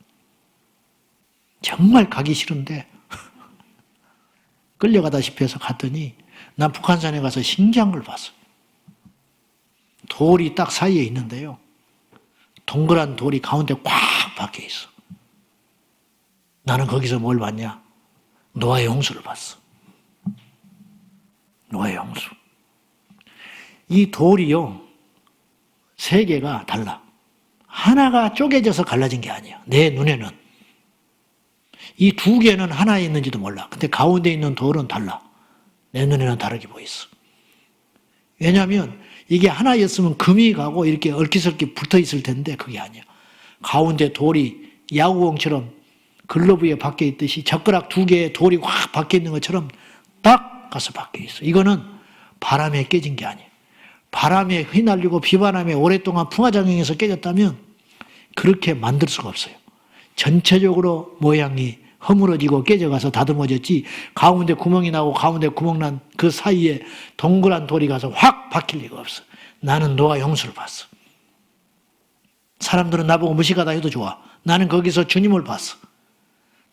정말 가기 싫은데 끌려가다시피 해서 갔더니 난 북한산에 가서 신기한 걸 봤어. 돌이 딱 사이에 있는데요, 동그란 돌이 가운데 꽉 박혀 있어. 나는 거기서 뭘 봤냐? 노아의 홍수를 봤어. 노아의 홍수. 이 돌이요, 세 개가 달라. 하나가 쪼개져서 갈라진 게 아니야. 내 눈에는. 이 두 개는 하나에 있는지도 몰라. 근데 가운데 있는 돌은 달라. 내 눈에는 다르게 보였어. 왜냐하면 이게 하나였으면 금이 가고 이렇게 얽히설키 붙어 있을 텐데 그게 아니야. 가운데 돌이 야구공처럼 글러브에 박혀 있듯이 젓가락 두 개의 돌이 확 박혀 있는 것처럼 딱 가서 박혀 있어. 이거는 바람에 깨진 게 아니에요. 바람에 휘날리고 비바람에 오랫동안 풍화작용해서 깨졌다면 그렇게 만들 수가 없어요. 전체적으로 모양이 허물어지고 깨져가서 다듬어졌지, 가운데 구멍이 나고 가운데 구멍 난 그 사이에 동그란 돌이 가서 확 박힐 리가 없어. 나는 노아 홍수를 봤어. 사람들은 나보고 무식하다 해도 좋아. 나는 거기서 주님을 봤어.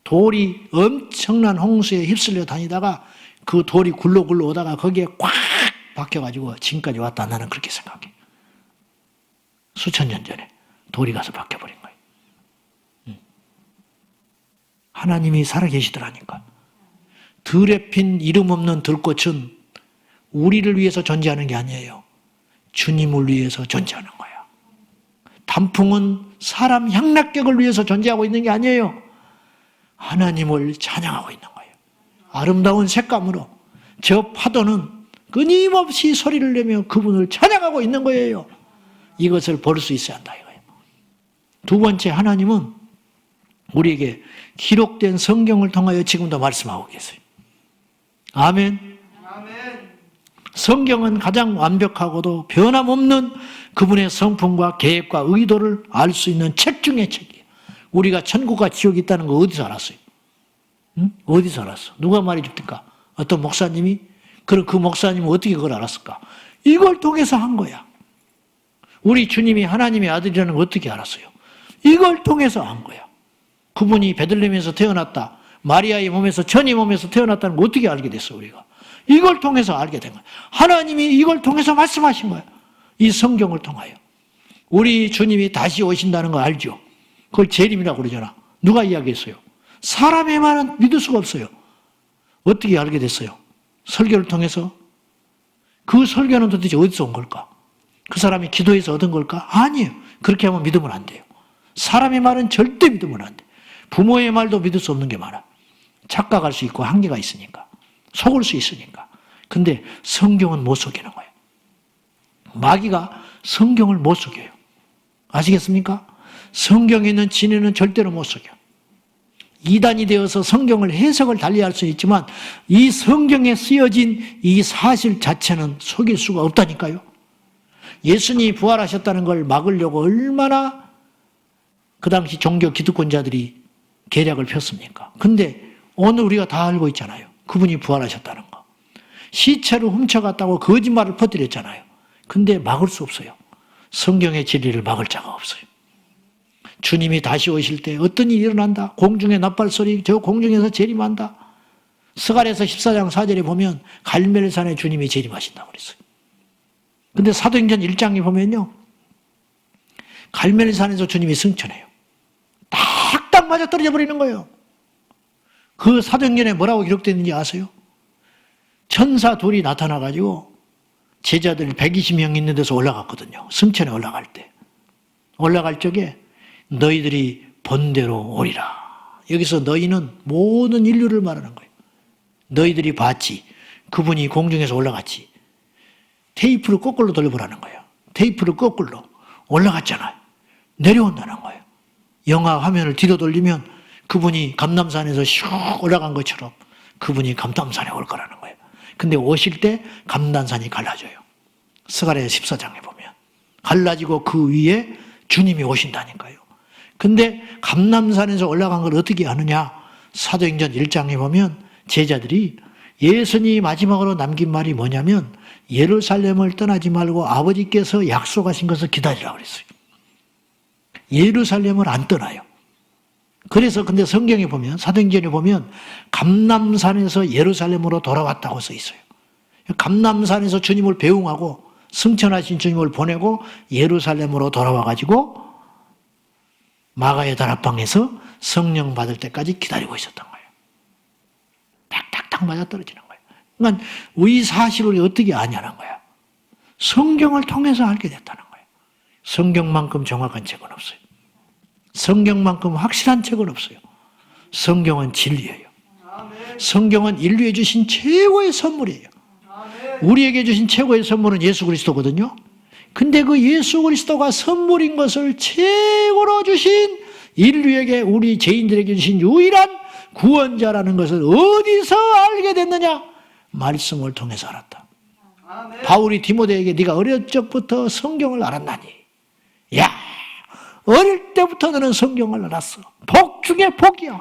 돌이 엄청난 홍수에 휩쓸려 다니다가 그 돌이 굴러 오다가 거기에 꽉 박혀가지고 지금까지 왔다. 나는 그렇게 생각해. 수천 년 전에 돌이 가서 박혀버린 거예요. 하나님이 살아계시더라니까. 들에 핀 이름 없는 들꽃은 우리를 위해서 존재하는 게 아니에요. 주님을 위해서 존재하는 거야. 단풍은 사람 향락격을 위해서 존재하고 있는 게 아니에요. 하나님을 찬양하고 있는 거예요. 아름다운 색감으로 저 파도는 끊임없이 소리를 내며 그분을 찬양하고 있는 거예요. 이것을 볼 수 있어야 한다 이거예요. 두 번째, 하나님은 우리에게 기록된 성경을 통하여 지금도 말씀하고 계세요. 아멘. 성경은 가장 완벽하고도 변함없는 그분의 성품과 계획과 의도를 알 수 있는 책 중의 책이에요. 우리가 천국과 지옥이 있다는 거 어디서 알았어요? 응? 어디서 알았어? 누가 말해줍니까? 어떤 목사님이? 그럼 그 목사님은 어떻게 그걸 알았을까? 이걸 통해서 한 거야. 우리 주님이 하나님의 아들이라는 걸 어떻게 알았어요? 이걸 통해서 한 거야. 그분이 베들레헴에서 태어났다, 마리아의 몸에서, 천의 몸에서 태어났다는 걸 어떻게 알게 됐어 우리가? 이걸 통해서 알게 된 거야. 하나님이 이걸 통해서 말씀하신 거야. 이 성경을 통하여. 우리 주님이 다시 오신다는 거 알죠? 그걸 재림이라고 그러잖아. 누가 이야기했어요? 사람의 말은 믿을 수가 없어요. 어떻게 알게 됐어요? 설교를 통해서? 그 설교는 도대체 어디서 온 걸까? 그 사람이 기도해서 얻은 걸까? 아니에요. 그렇게 하면 믿으면 안 돼요. 사람의 말은 절대 믿으면 안 돼. 부모의 말도 믿을 수 없는 게 많아. 착각할 수 있고 한계가 있으니까. 속을 수 있으니까. 근데 성경은 못 속이는 거예요. 마귀가 성경을 못 속여요. 아시겠습니까? 성경에 있는 진리는 절대로 못 속여. 이단이 되어서 성경을 해석을 달리할 수 있지만 이 성경에 쓰여진 이 사실 자체는 속일 수가 없다니까요. 예수님이 부활하셨다는 걸 막으려고 얼마나 그 당시 종교 기득권자들이 계략을 폈습니까? 근데 오늘 우리가 다 알고 있잖아요. 그분이 부활하셨다는 거. 시체로 훔쳐갔다고 거짓말을 퍼뜨렸잖아요. 근데 막을 수 없어요. 성경의 진리를 막을 자가 없어요. 주님이 다시 오실 때 어떤 일이 일어난다. 공중의 나팔소리, 저 공중에서 재림한다. 스가랴서 14장 4절에 보면 갈멜산에 주님이 재림하신다고 그랬어요. 근데 사도행전 1장에 보면요. 갈멜산에서 주님이 승천해요. 딱딱 맞아 떨어져 버리는 거예요. 그 사도행전에 뭐라고 기록되어 있는지 아세요? 천사 둘이 나타나가지고 제자들 120명 있는 데서 올라갔거든요. 승천에 올라갈 때. 올라갈 적에 너희들이 본대로 오리라. 여기서 너희는 모든 인류를 말하는 거예요. 너희들이 봤지. 그분이 공중에서 올라갔지. 테이프를 거꾸로 돌려보라는 거예요. 테이프를 거꾸로 올라갔잖아요. 내려온다는 거예요. 영화 화면을 뒤로 돌리면 그분이 감람산에서 슉 올라간 것처럼 그분이 감람산에 올 거라는 거예요. 근데 오실 때 감람산이 갈라져요. 스가랴 14장에 보면. 갈라지고 그 위에 주님이 오신다니까요. 근데 감람산에서 올라간 걸 어떻게 아느냐? 사도행전 1장에 보면 제자들이 예수님이 마지막으로 남긴 말이 뭐냐면 예루살렘을 떠나지 말고 아버지께서 약속하신 것을 기다리라고 그랬어요. 예루살렘을 안 떠나요. 그래서 근데 성경에 보면 사도행전에 보면 감람산에서 예루살렘으로 돌아왔다고 써 있어요. 감람산에서 주님을 배웅하고 승천하신 주님을 보내고 예루살렘으로 돌아와가지고 마가의 다락방에서 성령 받을 때까지 기다리고 있었던 거예요. 탁탁탁 맞아떨어지는 거예요. 그러니까 이 사실을 어떻게 아냐는 거야. 성경을 통해서 알게 됐다는 거예요. 성경만큼 정확한 책은 없어요. 성경만큼 확실한 책은 없어요. 성경은 진리예요. 성경은 인류에 주신 최고의 선물이에요. 우리에게 주신 최고의 선물은 예수 그리스도거든요. 근데 그 예수 그리스도가 선물인 것을 최고로 주신 인류에게, 우리 죄인들에게 주신 유일한 구원자라는 것을 어디서 알게 됐느냐? 말씀을 통해서 알았다. 바울이 디모데에게 네가 어릴 적부터 성경을 알았나니. 야, 어릴 때부터 너는 성경을 알았어. 복 중에 복이야.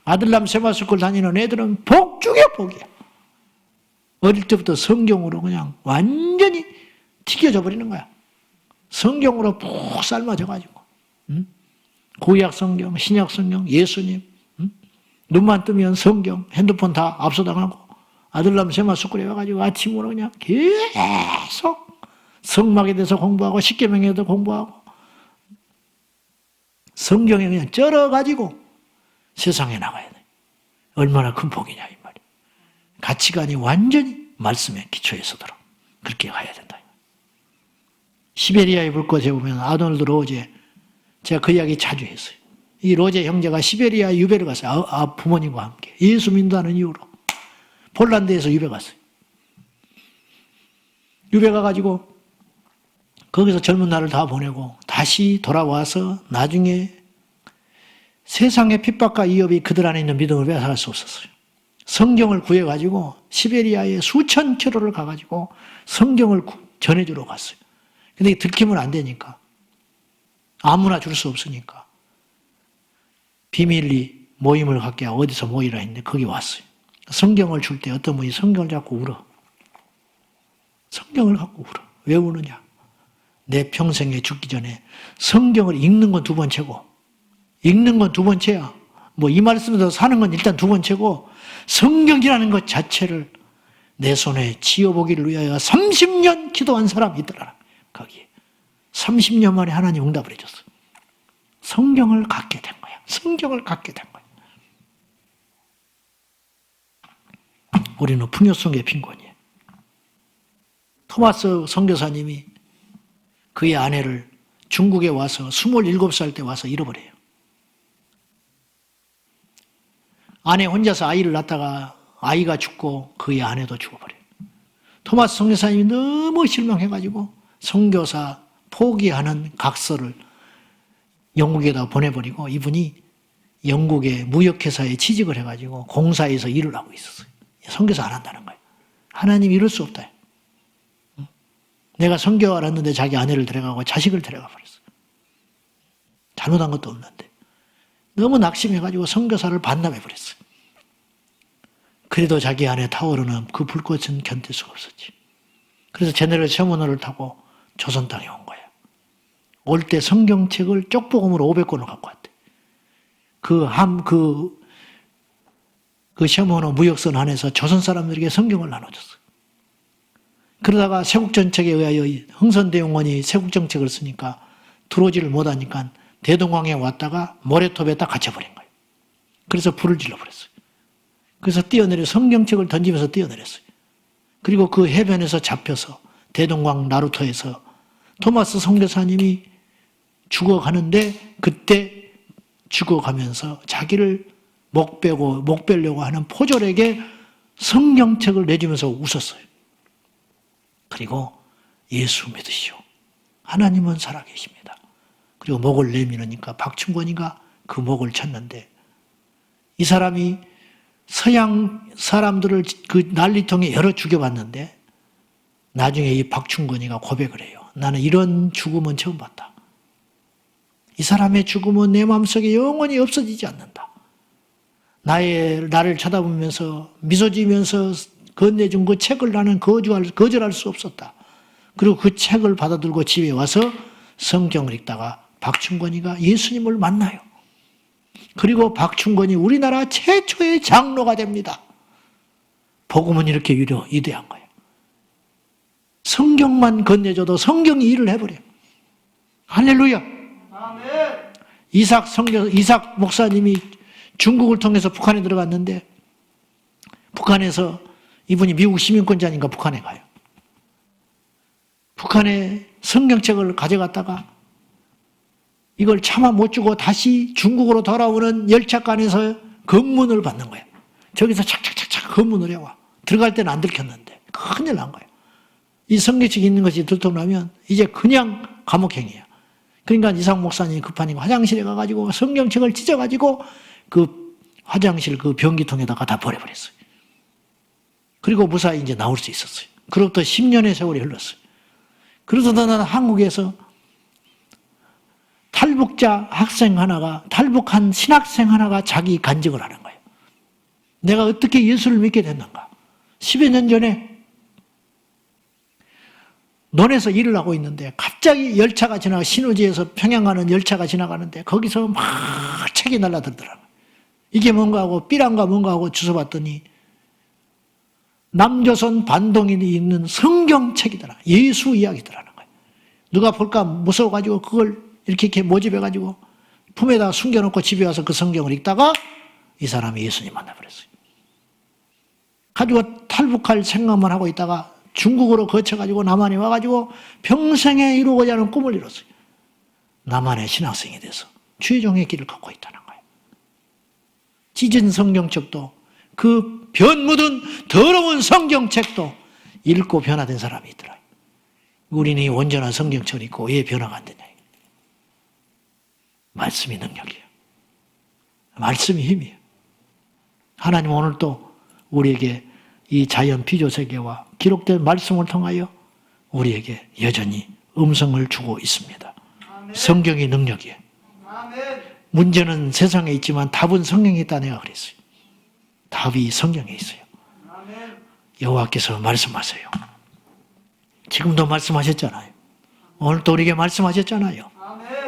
아들남 세마스쿨 다니는 애들은 복 중에 복이야. 어릴 때부터 성경으로 그냥 완전히 튀겨져 버리는 거야. 성경으로 푹 삶아져가지고. 구약 성경, 신약 성경, 예수님. 눈만 뜨면 성경, 핸드폰 다 압수당하고 아들남 세마스쿨에 와가지고 아침으로 그냥 계속 성막에 대해서 공부하고 십계명에 대해서 공부하고 성경에 그냥 쩔어가지고 세상에 나가야 돼. 얼마나 큰 복이냐 이 말이야. 가치관이 완전히 말씀에 기초에 서도록 그렇게 가야 된다. 시베리아의 불꽃에 보면 아놀드 로제, 제가 그 이야기 자주 했어요. 이 로제 형제가 시베리아 유배를 갔어요. 부모님과 함께. 예수 민다는 이유로. 폴란드에서 유배 갔어요. 유배 가가지고 거기서 젊은 날을 다 보내고 다시 돌아와서 나중에 세상의 핍박과 위협이 그들 안에 있는 믿음을 빼앗아갈 수 없었어요. 성경을 구해가지고 시베리아에 수천 킬로를 가가지고 성경을 전해주러 갔어요. 근데 들키면 안 되니까. 아무나 줄 수 없으니까. 비밀리 모임을 갖게 하고 어디서 모이라 했는데 거기 왔어요. 성경을 줄 때 어떤 분이 성경을 잡고 울어. 성경을 갖고 울어. 왜 우느냐? 내 평생에 죽기 전에 성경을 읽는 건 2번째고 읽는 건 2번째야. 뭐 이 말씀에서 사는 건 일단 2번째고 성경이라는 것 자체를 내 손에 쥐어보기를 위하여 30년 기도한 사람이 있더라. 거기에 30년 만에 하나님 응답을 해줬어. 성경을 갖게 된 거야. 성경을 갖게 된 거야. 우리는 풍요성의 빈곤이에요. 토마스 선교사님이 그의 아내를 중국에 와서 27살 때 와서 잃어버려요. 아내 혼자서 아이를 낳다가 아이가 죽고 그의 아내도 죽어버려요. 토마스 선교사님이 너무 실망해가지고 선교사 포기하는 각서를 영국에다 보내버리고 이분이 영국의 무역회사에 취직을 해가지고 공사에서 일을 하고 있었어요. 선교사 안 한다는 거예요. 하나님 이럴 수 없다. 내가 선교 알았는데 자기 아내를 데려가고 자식을 데려가 버렸어요. 잘못한 것도 없는데. 너무 낙심해가지고 선교사를 반납해버렸어요. 그래도 자기 안에 타오르는 그 불꽃은 견딜 수가 없었지. 그래서 제네럴 셔먼호를 타고 조선 땅에 온 거예요. 올 때 성경책을 쪽복음으로 500권을 갖고 왔대. 그 셔먼호 무역선 안에서 조선 사람들에게 성경을 나눠줬어요. 그러다가 세국정책에 의하여 흥선대원군이 세국정책을 쓰니까 들어오지를 못하니까 대동강에 왔다가 모래톱에 딱 갇혀버린 거예요. 그래서 불을 질러버렸어요. 그래서 뛰어내려 성경책을 던지면서 뛰어내렸어요. 그리고 그 해변에서 잡혀서 대동강 나루터에서 토마스 선교사님이 죽어가는데 그때 죽어가면서 자기를 목 빼려고 하는 포졸에게 성경책을 내주면서 웃었어요. 그리고 예수 믿으시오. 하나님은 살아계십니다. 그리고 목을 내밀으니까 박충권이가 그 목을 쳤는데 이 사람이 서양 사람들을 그 난리통에 여러 죽여봤는데 나중에 이 박충권이가 고백을 해요. 나는 이런 죽음은 처음 봤다. 이 사람의 죽음은 내 마음속에 영원히 없어지지 않는다. 나를 쳐다보면서 미소 지으면서 건네준 그 책을 나는 거절할 수 없었다. 그리고 그 책을 받아들고 집에 와서 성경을 읽다가 박충권이가 예수님을 만나요. 그리고 박충권이 우리나라 최초의 장로가 됩니다. 복음은 이렇게 위대한 거예요. 성경만 건네줘도 성경이 일을 해버려요. 할렐루야. 아멘. 이삭 목사님이 중국을 통해서 북한에 들어갔는데 북한에서 이분이 미국 시민권자니까 북한에 가요. 북한에 성경책을 가져갔다가 이걸 차마 못 주고 다시 중국으로 돌아오는 열차간에서 검문을 받는 거예요. 저기서 착착착착 검문을 해와. 들어갈 때는 안 들켰는데 큰일 난 거예요. 이 성경책이 있는 것이 들통나면 이제 그냥 감옥행이에요. 그러니까 이삭 목사님이 급하니까 화장실에 가가지고 성경책을 찢어가지고 그 화장실 그 변기통에다가 다 버려버렸어요. 그리고 무사히 이제 나올 수 있었어요. 그로부터 10년의 세월이 흘렀어요. 그러던 한국에서 탈북한 신학생 하나가 자기 간증을 하는 거예요. 내가 어떻게 예수를 믿게 됐는가. 10여 년 전에 논에서 일을 하고 있는데 갑자기 열차가 신우지에서 평양 가는 열차가 지나가는데 거기서 막 책이 날라들더라고요. 이게 뭔가 하고 삐란가 뭔가 하고 주워봤더니 남조선 반동인이 읽는 성경책이더라. 예수 이야기더라는 거예요. 누가 볼까 무서워가지고 그걸 이렇게 모집해가지고 품에다 숨겨놓고 집에 와서 그 성경을 읽다가 이 사람이 예수님 만나버렸어요. 가지고 탈북할 생각만 하고 있다가 중국으로 거쳐가지고 남한에 와가지고 평생에 이루고자 하는 꿈을 이뤘어요. 남한의 신학생이 돼서 최종의 길을 걷고 있다는 거예요. 찢은 성경책도 그 변 묻은 더러운 성경책도 읽고 변화된 사람이 있더라. 우리는 이 온전한 성경책을 읽고 왜 변화가 안 되냐. 말씀이 능력이에요. 말씀이 힘이에요. 하나님 오늘 또 우리에게 이 자연 피조 세계와 기록된 말씀을 통하여 우리에게 여전히 음성을 주고 있습니다. 성경이 능력이에요. 문제는 세상에 있지만 답은 성경에 있다 내가 그랬어요. 답이 성경에 있어요. 여호와께서 말씀하세요. 지금도 말씀하셨잖아요. 오늘 또 우리에게 말씀하셨잖아요.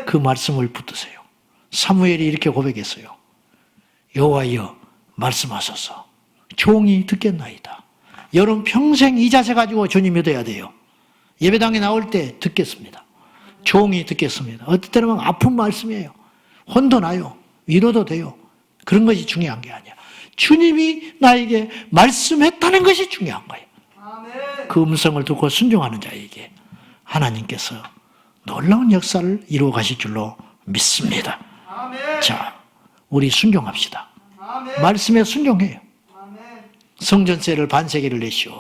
그 말씀을 붙드세요. 사무엘이 이렇게 고백했어요. 여호와여 말씀하소서. 종이 듣겠나이다. 여러분 평생 이 자세 가지고 주님 믿어야 돼요. 예배당에 나올 때 듣겠습니다. 종이 듣겠습니다. 어떨 때는 아픈 말씀이에요. 혼도 나요. 위로도 돼요. 그런 것이 중요한 게 아니야. 주님이 나에게 말씀했다는 것이 중요한 거예요. 그 음성을 듣고 순종하는 자에게 하나님께서 놀라운 역사를 이루어 가실 줄로 믿습니다. 자, 우리 순종합시다. 말씀에 순종해요. 성전세를 반세기를 내시오.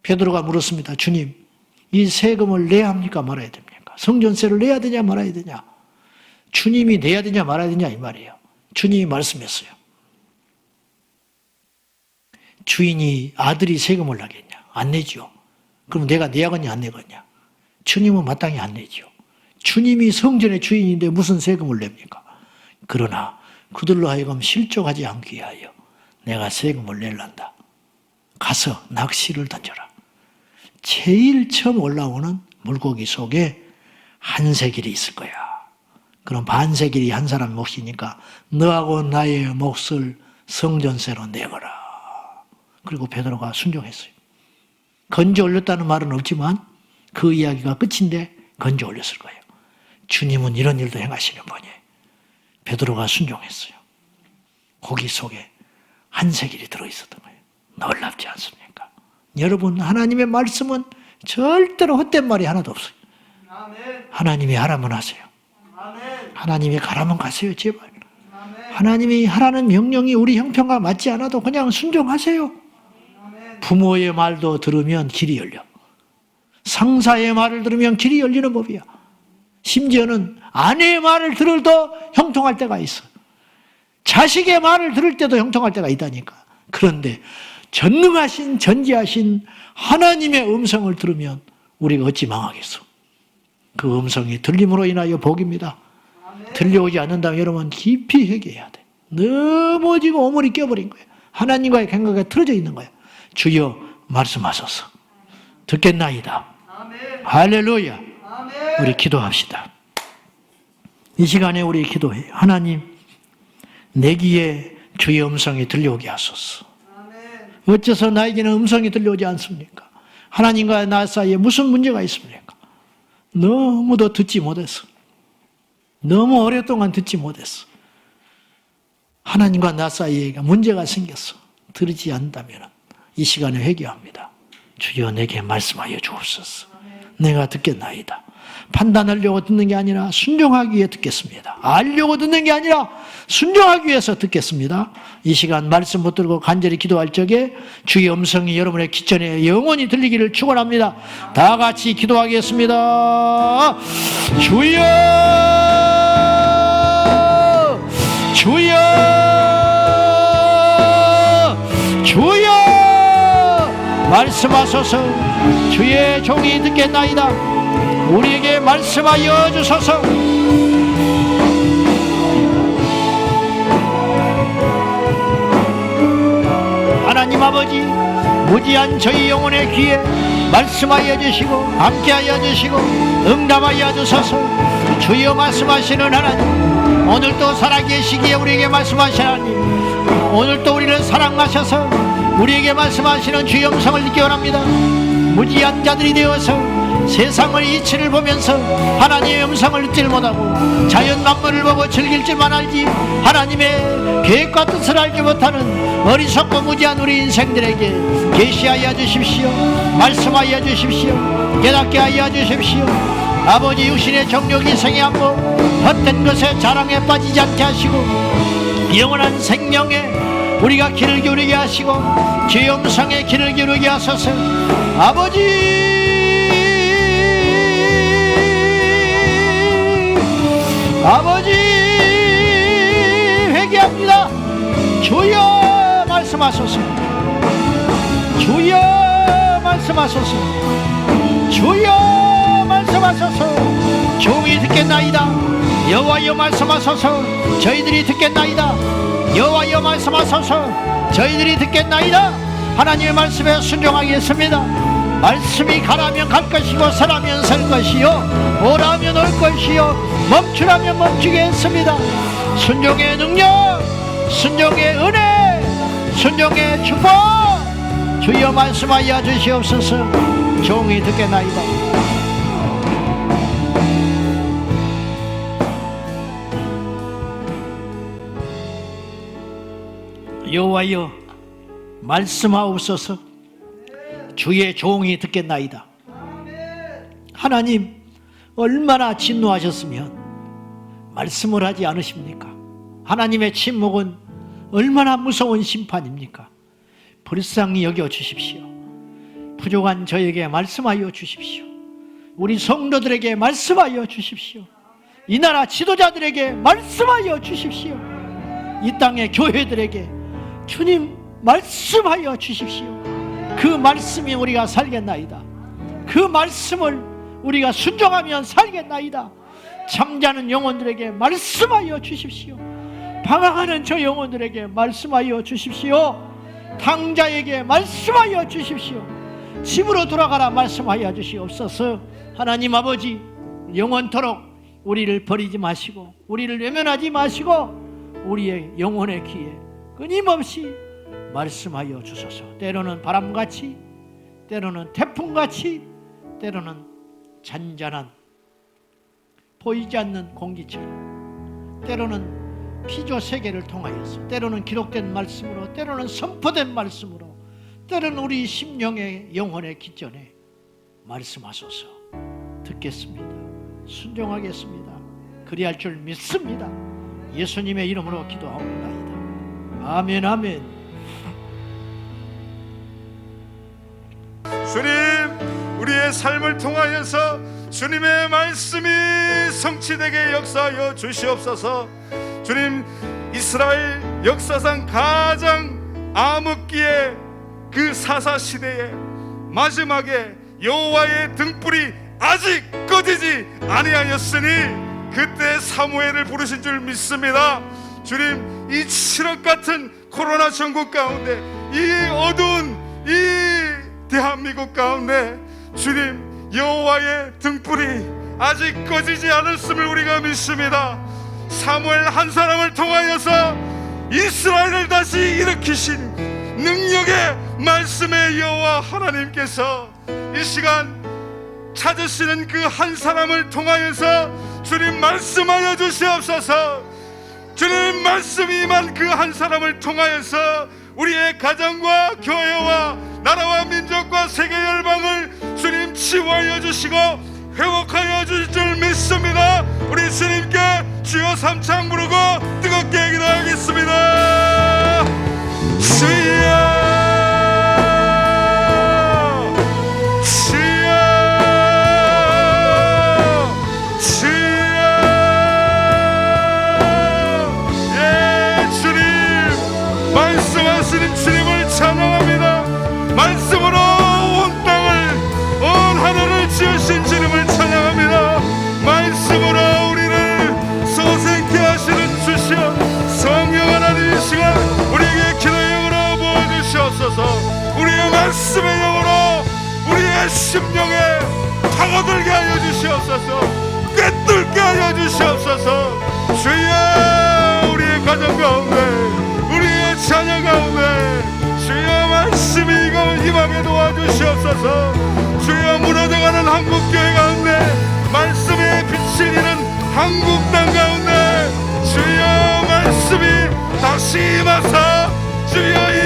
베드로가 물었습니다. 주님, 이 세금을 내야 합니까 말아야 됩니까? 성전세를 내야 되냐 말아야 되냐? 주님이 내야 되냐 말아야 되냐 이 말이에요. 주님이 말씀했어요. 주인이 아들이 세금을 내겠냐? 안 내죠. 그럼 내가 내야겠냐 안 내겠냐? 주님은 마땅히 안 내죠. 주님이 성전의 주인인데 무슨 세금을 냅니까? 그러나 그들로 하여금 실족하지 않기 위하여 내가 세금을 낼란다. 가서 낚시를 던져라. 제일 처음 올라오는 물고기 속에 한세길이 있을 거야. 그럼 반세길이 한 사람 몫이니까 너하고 나의 몫을 성전세로 내거라. 그리고 베드로가 순종했어요. 건져 올렸다는 말은 없지만 그 이야기가 끝인데 건져 올렸을 거예요. 주님은 이런 일도 행하시는 분이. 베드로가 순종했어요. 고기 속에 한세길이 들어있었던 거예요. 놀랍지 않습니까? 여러분, 하나님의 말씀은 절대로 헛된 말이 하나도 없어요. 하나님이 하라면 하세요. 하나님이 가라면 가세요, 제발. 하나님이 하라는 명령이 우리 형편과 맞지 않아도 그냥 순종하세요. 부모의 말도 들으면 길이 열려. 상사의 말을 들으면 길이 열리는 법이야. 심지어는 아내의 말을 들어도 형통할 때가 있어. 자식의 말을 들을 때도 형통할 때가 있다니까. 그런데 전능하신 전지하신 하나님의 음성을 들으면 우리가 어찌 망하겠어. 그 음성이 들림으로 인하여 복입니다. 들려오지 않는다면 여러분 깊이 회개해야 돼. 넘어지고 오물이 껴버린 거예요. 하나님과의 감각이 틀어져 있는 거예요. 주여 말씀하소서. 듣겠나이다. 할렐루야. 우리 기도합시다. 이 시간에 우리 기도해요. 하나님, 내 귀에 주의 음성이 들려오게 하소서. 어째서 나에게는 음성이 들려오지 않습니까? 하나님과 나 사이에 무슨 문제가 있습니까? 너무도 듣지 못했어. 너무 오랫동안 듣지 못했어. 하나님과 나 사이에 문제가 생겼어. 들지 않는다면 이 시간에 회개합니다. 주여 내게 말씀하여 주옵소서. 내가 듣겠나이다. 판단하려고 듣는 게 아니라 순종하기 위해 듣겠습니다. 알려고 듣는 게 아니라 순종하기 위해서 듣겠습니다. 이 시간 말씀 붙들고 간절히 기도할 적에 주의 음성이 여러분의 기천에 영원히 들리기를 축원합니다. 다 같이 기도하겠습니다. 주여, 주여, 주여, 말씀하소서. 주의 종이 듣겠나이다. 우리에게 말씀하여 주소서. 하나님 아버지, 무지한 저희 영혼의 귀에 말씀하여 주시고 함께하여 주시고 응답하여 주소서. 주여 말씀하시는 하나님, 오늘도 살아계시기에 우리에게 말씀하시는 하나님, 오늘도 우리를 사랑하셔서 우리에게 말씀하시는 주의 음성을 듣기 원합니다. 무지한 자들이 되어서 세상의 이치를 보면서 하나님의 음성을 듣질 못하고 자연 만물을 보고 즐길 줄만 알지 하나님의 계획과 뜻을 알지 못하는 어리석고 무지한 우리 인생들에게 계시하여 주십시오. 말씀하여 주십시오. 깨닫게 하여 주십시오. 아버지, 육신의 정욕이 생애하고 헛된 것에 자랑에 빠지지 않게 하시고 영원한 생명에 우리가 귀를 기울이게 하시고 주의 음성에 귀를 기울이게 하소서. 아버지, 아버지, 회개합니다. 주여 말씀하소서. 주여 말씀하소서. 주여 말씀하소서. 종이 듣겠나이다. 여호와여 말씀하소서. 저희들이 듣겠나이다. 여호와여 말씀하소서. 저희들이 듣겠나이다. 하나님의 말씀에 순종하겠습니다. 말씀이 가라면 갈 것이고 서라면 설 것이요 오라면 올 것이요 멈추라면 멈추겠습니다. 순종의 능력, 순종의 은혜, 순종의 축복, 주여 말씀하여 주시옵소서. 종이 듣겠나이다. 여호와여 말씀하옵소서. 주의 종이 듣겠나이다. 하나님, 얼마나 진노하셨으면 말씀을 하지 않으십니까? 하나님의 침묵은 얼마나 무서운 심판입니까? 불쌍히 여겨 주십시오. 부족한 저에게 말씀하여 주십시오. 우리 성도들에게 말씀하여 주십시오. 이 나라 지도자들에게 말씀하여 주십시오. 이 땅의 교회들에게 주님 말씀하여 주십시오. 그 말씀이 우리가 살겠나이다. 그 말씀을 우리가 순종하면 살겠나이다. 잠자는 영혼들에게 말씀하여 주십시오. 방황하는 저 영혼들에게 말씀하여 주십시오. 당자에게 말씀하여 주십시오. 집으로 돌아가라 말씀하여 주시옵소서. 하나님 아버지, 영원토록 우리를 버리지 마시고 우리를 외면하지 마시고 우리의 영혼의 귀에 끊임없이 말씀하여 주소서. 때로는 바람같이, 때로는 태풍같이, 때로는 잔잔한 보이지 않는 공기처럼, 때로는 피조 세계를 통하여서, 때로는 기록된 말씀으로, 때로는 선포된 말씀으로, 때로는 우리 심령의 영혼의 기전에 말씀하소서. 듣겠습니다. 순종하겠습니다. 그리할 줄 믿습니다. 예수님의 이름으로 기도하옵나이다. 아멘, 아멘. 주님, 우리의 삶을 통하여서 주님의 말씀이 성취되게 역사하여 주시옵소서. 주님, 이스라엘 역사상 가장 암흑기의 그 사사시대에 마지막에 여호와의 등불이 아직 꺼지지 아니하였으니 그때 사무엘을 부르신 줄 믿습니다. 주님, 이 칠흑 같은 코로나 전국 가운데, 이 어두운 이 대한민국 가운데 주님, 여호와의 등불이 아직 꺼지지 않았음을 우리가 믿습니다. 사무엘 한 사람을 통하여서 이스라엘을 다시 일으키신 능력의 말씀의 여호와 하나님께서 이 시간 찾으시는 그 한 사람을 통하여서 주님 말씀하여 주시옵소서. 주님 말씀이 임한 그 한 사람을 통하여서 우리의 가정과 교회와 나라와 민족과 세계 열방을 주님 치유하여 주시고 회복하여 주실 줄 믿습니다. 우리 주님께 주여 삼창 부르고 뜨겁게 기도하겠습니다. 주여, 주님을 찬양합니다. 말씀으로 온 땅을, 온 하늘을 지으신 주님을 찬양합니다. 말씀으로 우리를 소생케 하시는 주시여, 성령 하나님, 이 시간 우리에게 기도의 영으로 부어주시옵소서. 우리의 말씀의 영으로 우리의 심령에 파고들게 하여 주시옵소서. 꿰뚫게 하여 주시옵소서. 주여, 우리의 가정 가운데, 우리의 자녀 가운데 주여 말씀이 임하게 도와주시옵소서. 주여, 무너져가는 한국교회 가운데 말씀의 빛이 있는 한국 땅 가운데 주여 말씀이 다시 임하사 주여